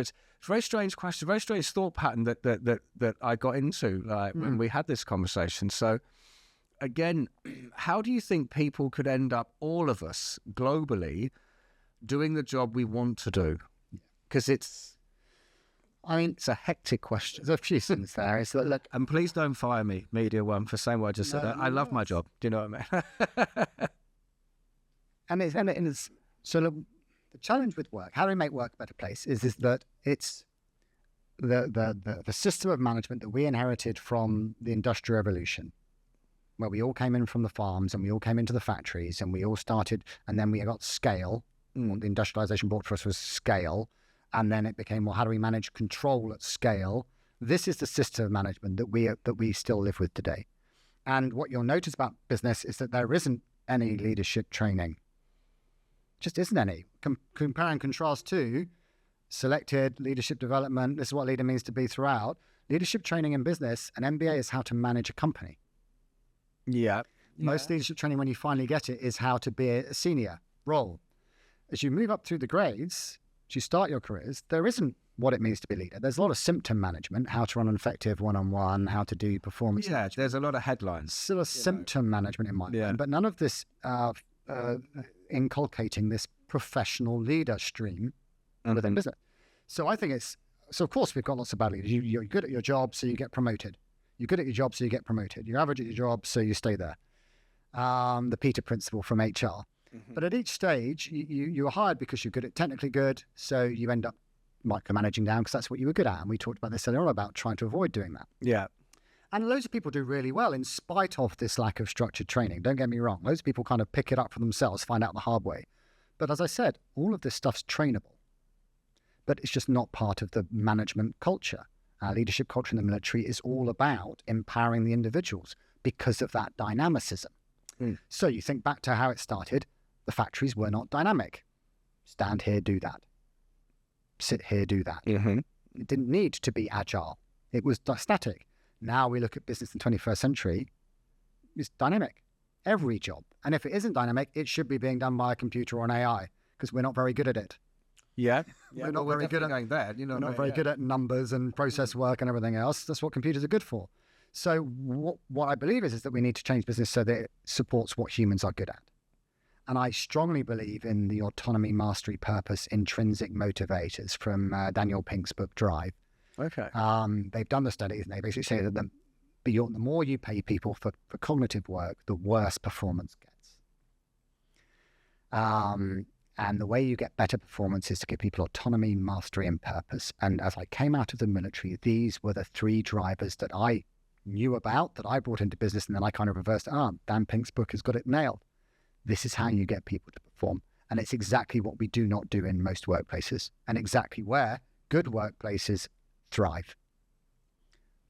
very strange question, a very strange thought pattern that I got into when we had this conversation. So again, how do you think people could end up, all of us globally, doing the job we want to do? Because it's a hectic question. There's a few things there. It's that, look, and please don't fire me, Media One, for saying what I just said. I love my job. Do you know what I mean? and it's so look, the challenge with work, how do we make work a better place, is that it's the system of management that we inherited from the Industrial Revolution, where we all came in from the farms and we all came into the factories and we all started, and then we got scale. What the industrialization brought for us was scale. And then it became, well, how do we manage control at scale? This is the system of management that we still live with today. And what you'll notice about business is that there isn't any leadership training. Just isn't any. Compare and contrast to selected leadership development. This is what leader means to be throughout. Leadership training in business, an MBA is how to manage a company. Yeah. Most leadership training, when you finally get it, is how to be a senior role. As you move up through the grades, as you start your careers, there isn't what it means to be a leader. There's a lot of symptom management, how to run an effective one-on-one, how to do performance. Yeah, there's a lot of headlines. Still a symptom management in my mind, but none of this inculcating this professional leader stream within business. So I think of course we've got lots of bad leaders. You're good at your job, so you get promoted. You're good at your job, so you get promoted. You're average at your job, so you stay there. The Peter principle from HR. But at each stage, you are hired because you're technically good, so you end up micromanaging down because that's what you were good at. And we talked about this earlier on about trying to avoid doing that. Yeah. And loads of people do really well in spite of this lack of structured training. Don't get me wrong. Loads of people kind of pick it up for themselves, find out the hard way. But as I said, all of this stuff's trainable. But it's just not part of the management culture. Our leadership culture in the military is all about empowering the individuals because of that dynamicism. So you think back to how it started. The factories were not dynamic. Stand here, do that. Sit here, do that. It didn't need to be agile. It was static. Now we look at business in the 21st century. It's dynamic. Every job. And if it isn't dynamic, it should be being done by a computer or an AI because we're not very good at it. Yeah. We're not very good at going there. We're not very good at numbers and process work and everything else. That's what computers are good for. So what I believe is that we need to change business so that it supports what humans are good at. And I strongly believe in the autonomy, mastery, purpose, intrinsic motivators from Daniel Pink's book, Drive. Okay. They've done the studies and they basically say that the more you pay people for cognitive work, the worse performance gets. And the way you get better performance is to give people autonomy, mastery, and purpose. And as I came out of the military, these were the three drivers that I knew about, that I brought into business, and then I kind of reversed, Dan Pink's book has got it nailed. This is how you get people to perform. And it's exactly what we do not do in most workplaces, and exactly where good workplaces thrive.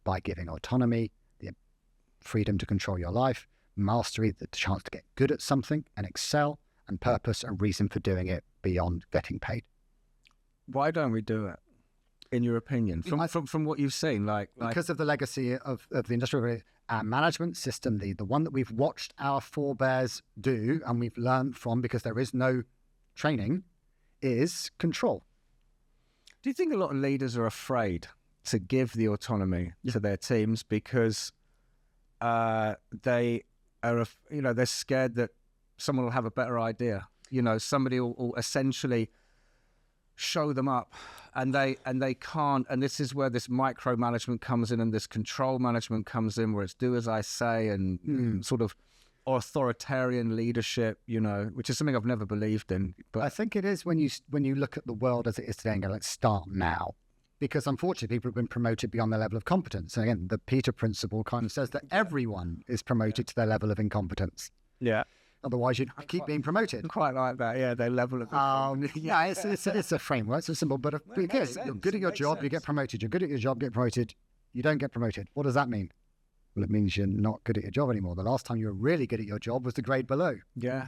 By giving autonomy, the freedom to control your life, mastery, the chance to get good at something and excel, and purpose, a reason for doing it beyond getting paid. Why don't we do it, in your opinion, from what you've seen? Because of the legacy of the industrial management system, the one that we've watched our forebears do and we've learned from because there is no training, is control. Do you think a lot of leaders are afraid to give the autonomy to their teams because they are, they're scared that someone will have a better idea? Somebody will essentially show them up and they can't. And this is where this micromanagement comes in and this control management comes in, where it's do as I say and sort of authoritarian leadership, which is something I've never believed in. But I think it is when you look at the world as it is today and go, let's start now. Because unfortunately, people have been promoted beyond their level of competence. And again, the Peter principle kind of says that everyone is promoted to their level of incompetence. Yeah. Otherwise, you'd keep being promoted. Quite like that, yeah, their level of... yeah, it's a framework, it's a symbol, but because you're good at your job, you get promoted. You're good at your job, get promoted. You don't get promoted. What does that mean? Well, it means you're not good at your job anymore. The last time you were really good at your job was the grade below. Yeah.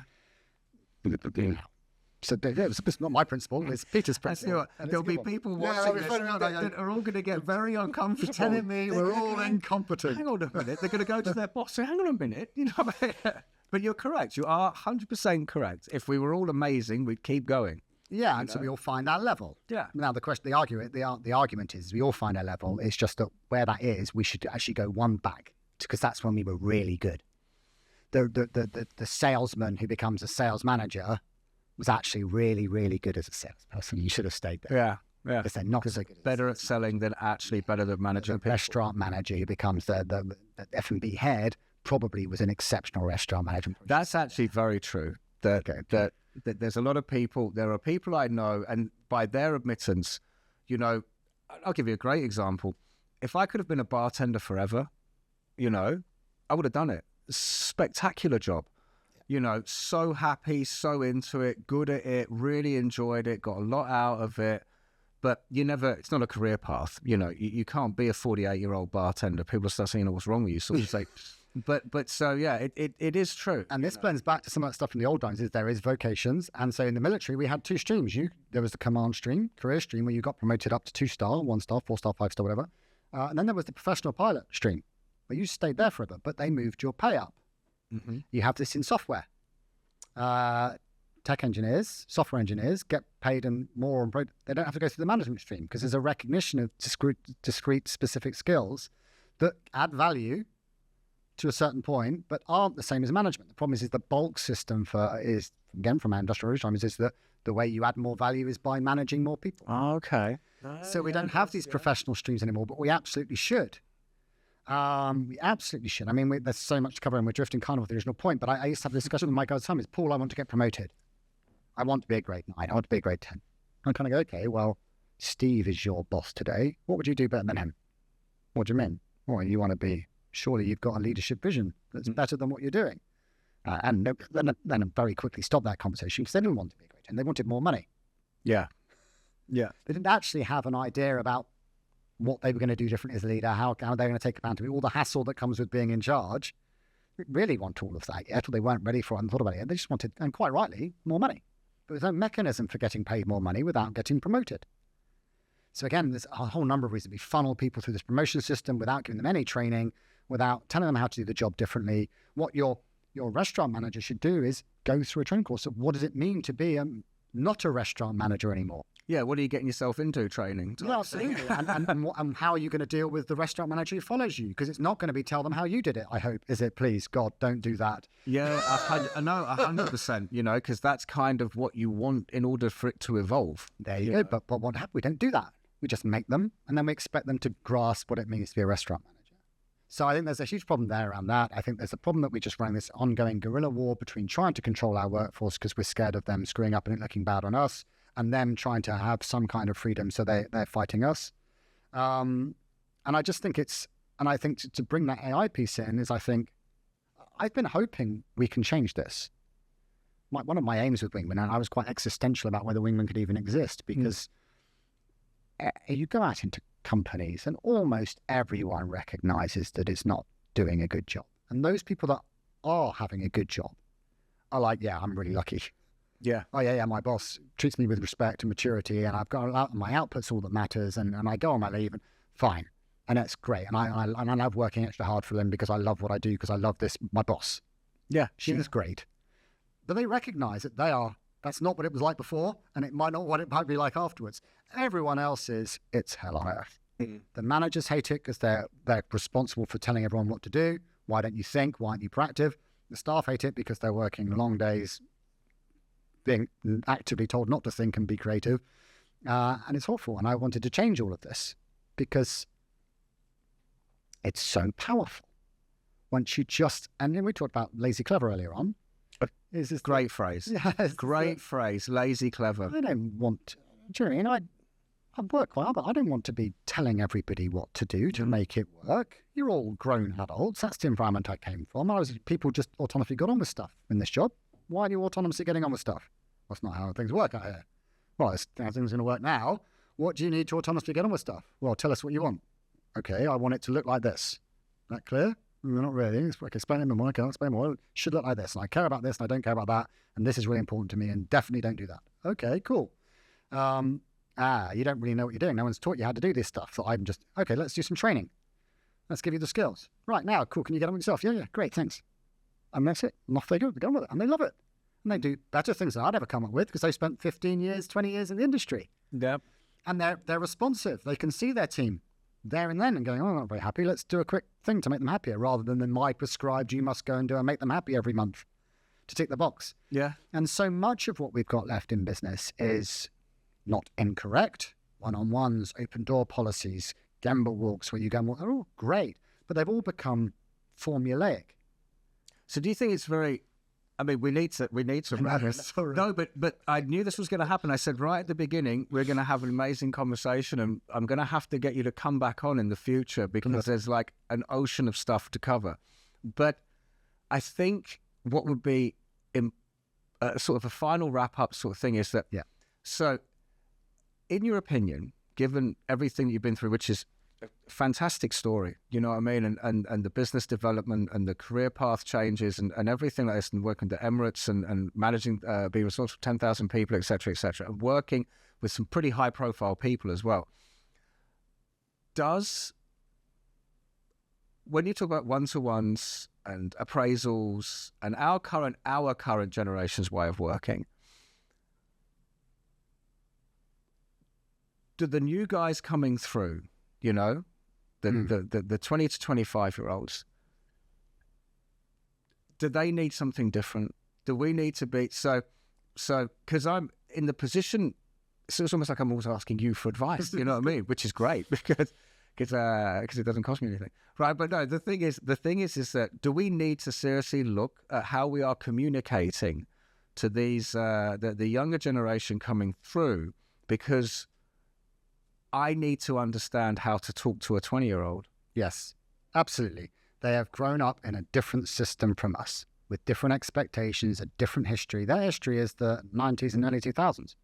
So it's not my principle, it's Peter's principle. There'll be people watching this that are all going to get very uncomfortable. Telling me we're all incompetent. Hang on a minute. They're going to go to their boss and say, hang on a minute. You know, but you're correct. You are 100% correct. If we were all amazing, we'd keep going. Yeah, and so we all find our level. Yeah. Now the argument is we all find our level. It's just that where that is, we should actually go one back, because that's when we were really good. The salesman who becomes a sales manager was actually really, really good as a salesperson. You should have stayed there. Yeah. Because they're not so good. Better at selling than actually better at managing people. Restaurant manager who becomes the F&B head probably was an exceptional restaurant manager. That's actually very true. That there's a lot of people, there are people I know, and by their admittance, you know, I'll give you a great example. If I could have been a bartender forever, you know, I would have done it. Spectacular job. You know, so happy, so into it, good at it, really enjoyed it, got a lot out of it. But it's not a career path. You know, you can't be a 48-year-old bartender. People start saying, what's wrong with you? Sort of say, but so, yeah, it is true. And this blends back to some of that stuff from the old times, is there is vocations. And so in the military, we had two streams. There was the command stream, career stream, where you got promoted up to 2-star, 1-star, 4-star, 5-star, whatever. And then there was the professional pilot stream, where you stayed there forever, but they moved your pay up. Mm-hmm. You have this in software. Tech engineers, software engineers get paid more. They don't have to go through the management stream because there's a recognition of discrete specific skills that add value to a certain point, but aren't the same as management. The problem is the bulk system is, again, from our industrial times, is that the way you add more value is by managing more people. Oh, okay. So we don't have these professional streams anymore, but we absolutely should. We absolutely should. I mean, there's so much to cover, and we're drifting kind of with the original point, but I used to have a discussion with my guy all the time. Paul, I want to get promoted. I want to be a grade 9. I want to be a grade 10. I kind of go, okay, well, Steve is your boss today. What would you do better than him? What do you mean? Well, you want to be, surely you've got a leadership vision that's better than what you're doing. And then I very quickly stopped that conversation because they didn't want to be a grade 10. They wanted more money. Yeah. Yeah. They didn't actually have an idea about what they were going to do differently as a leader, how they were going to take accountability, all the hassle that comes with being in charge. They really want all of that yet, or they weren't ready for it and thought about it. They just wanted, and quite rightly, more money. But there's no mechanism for getting paid more money without getting promoted. So again, there's a whole number of reasons. We funnel people through this promotion system without giving them any training, without telling them how to do the job differently. What your restaurant manager should do is go through a training course of what does it mean to be not a restaurant manager anymore. Yeah, what are you getting yourself into training? Yeah, absolutely. and how are you going to deal with the restaurant manager who follows you? Because it's not going to be tell them how you did it, I hope. Is it, please, God, don't do that. Yeah, I know, 100%, you know, because that's kind of what you want in order for it to evolve. There you go. But what happens? We don't do that. We just make them, and then we expect them to grasp what it means to be a restaurant manager. So I think there's a huge problem there around that. I think there's a problem that we just run this ongoing guerrilla war between trying to control our workforce because we're scared of them screwing up and it looking bad on us, and them trying to have some kind of freedom, so they're fighting us. And I just think and I think to bring that AI piece in is, I've been hoping we can change this. One of my aims with Wingman, and I was quite existential about whether Wingman could even exist, because you go out into companies and almost everyone recognizes that it's not doing a good job. And those people that are having a good job are like, yeah, I'm really lucky. Yeah. Oh, yeah, my boss treats me with respect and maturity, and I've got my output's all that matters, and I go on my leave, and fine. And that's great. And I love working extra hard for them because I love what I do, because I love my boss. Yeah. She's great. But they recognize that that's not what it was like before, and it might not what it might be like afterwards. Everyone else it's hell on earth. Mm. The managers hate it because they're responsible for telling everyone what to do. Why don't you think? Why aren't you proactive? The staff hate it because they're working long days, being actively told not to think and be creative. And it's awful. And I wanted to change all of this because it's so powerful. Once you and then we talked about lazy clever earlier on. Is this great phrase? Yes. Great phrase, lazy clever. I don't want, I work well, but I don't want to be telling everybody what to do to make it work. You're all grown adults. That's the environment I came from. People just autonomously got on with stuff in this job. Why are you autonomously getting on with stuff? That's not how things work out here. Well, it's how things are going to work now. What do you need to autonomously get on with stuff? Well, tell us what you want. Okay, I want it to look like this. Is that clear? Not really. It's like, explain it more. I can't explain more. It should look like this, and I care about this, and I don't care about that, and this is really important to me, and definitely don't do that. Okay, cool. You don't really know what you're doing. No one's taught you how to do this stuff. So I'm just, okay, let's do some training. Let's give you the skills. Right, now, cool. Can you get on with yourself? Yeah, great, thanks. And that's it. And off they go. They go with it, and they love it. And they do better things than I'd ever come up with because they spent 15 years, 20 years in the industry. Yep. And they're responsive. They can see their team there and then and going, oh, I'm not very happy. Let's do a quick thing to make them happier rather than the my prescribed, you must go and do and make them happy every month to tick the box. Yeah. And so much of what we've got left in business is not incorrect. One-on-ones, open door policies, gamble walks where you go, well, they're all great, but they've all become formulaic. So do you think it's very... I mean, we need to wrap this. No, but I knew this was going to happen. I said right at the beginning, we're going to have an amazing conversation, and I'm going to have to get you to come back on in the future because there's like an ocean of stuff to cover. But I think what would be sort of a final wrap-up sort of thing is that, so in your opinion, given everything you've been through, which is a fantastic story, you know what I mean? And the business development and the career path changes and everything like this, and working at Emirates and managing, being responsible for 10,000 people, et cetera, and working with some pretty high profile people as well. When you talk about one-to-ones and appraisals and our current generation's way of working, do the new guys coming through, you know, the 20 to 25-year-olds, do they need something different? Do we need to be... So because I'm in the position, so it's almost like I'm always asking you for advice, you know what I mean? Which is great because it doesn't cost me anything. Right, but no, the thing is that do we need to seriously look at how we are communicating to these, the younger generation coming through? Because I need to understand how to talk to a 20-year-old. Yes, absolutely. They have grown up in a different system from us with different expectations, a different history. Their history is the 90s and early 2000s.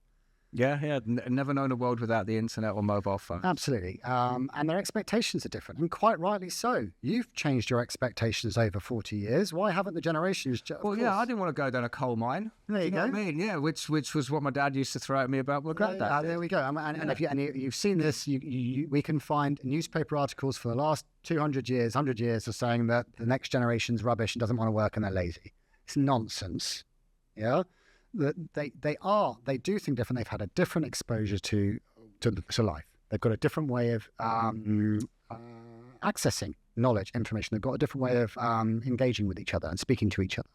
Yeah. Never known a world without the internet or mobile phone. Absolutely. And their expectations are different, and quite rightly so. You've changed your expectations over 40 years. Why haven't the generations... Well, yeah, I didn't want to go down a coal mine. There you go. Know what I mean? Yeah, which was what my dad used to throw at me about my granddad. There we go. And if you've seen this, we can find newspaper articles for the last 200 years, 100 years of saying that the next generation's rubbish and doesn't want to work and they're lazy. It's nonsense. Yeah? They do think different. They've had a different exposure to life. They've got a different way of accessing knowledge, information. They've got a different way of engaging with each other and speaking to each other.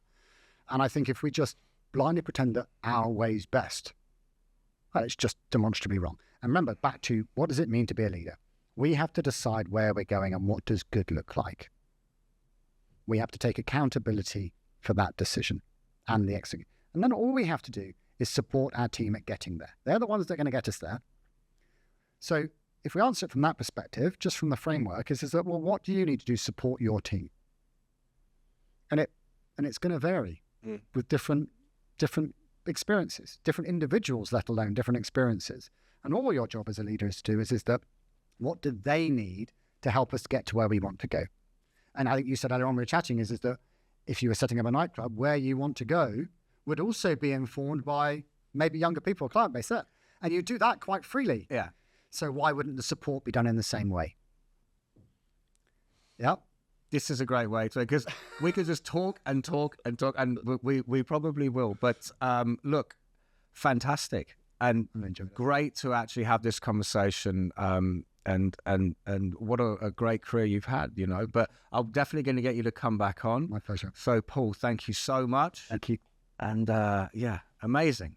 And I think if we just blindly pretend that our way's best, well, it's just demonstrably wrong. And remember, back to what does it mean to be a leader? We have to decide where we're going and what does good look like. We have to take accountability for that decision and the execution. And then all we have to do is support our team at getting there. They're the ones that are going to get us there. So if we answer it from that perspective, just from the framework, is that, well, what do you need to do to support your team? And it's going to vary with different experiences, different individuals, let alone different experiences. And all your job as a leader is to do is that what do they need to help us get to where we want to go? And I think you said earlier on we were chatting is that if you were setting up a nightclub, where you want to go would also be informed by maybe younger people or client base there. And you do that quite freely. Yeah. So why wouldn't the support be done in the same way? Yeah. This is a great way to, because we could just talk, and we probably will. But look, fantastic and great to actually have this conversation. And what a great career you've had, you know. But I'm definitely going to get you to come back on. My pleasure. So, Paul, thank you so much. Thank you. And yeah, amazing.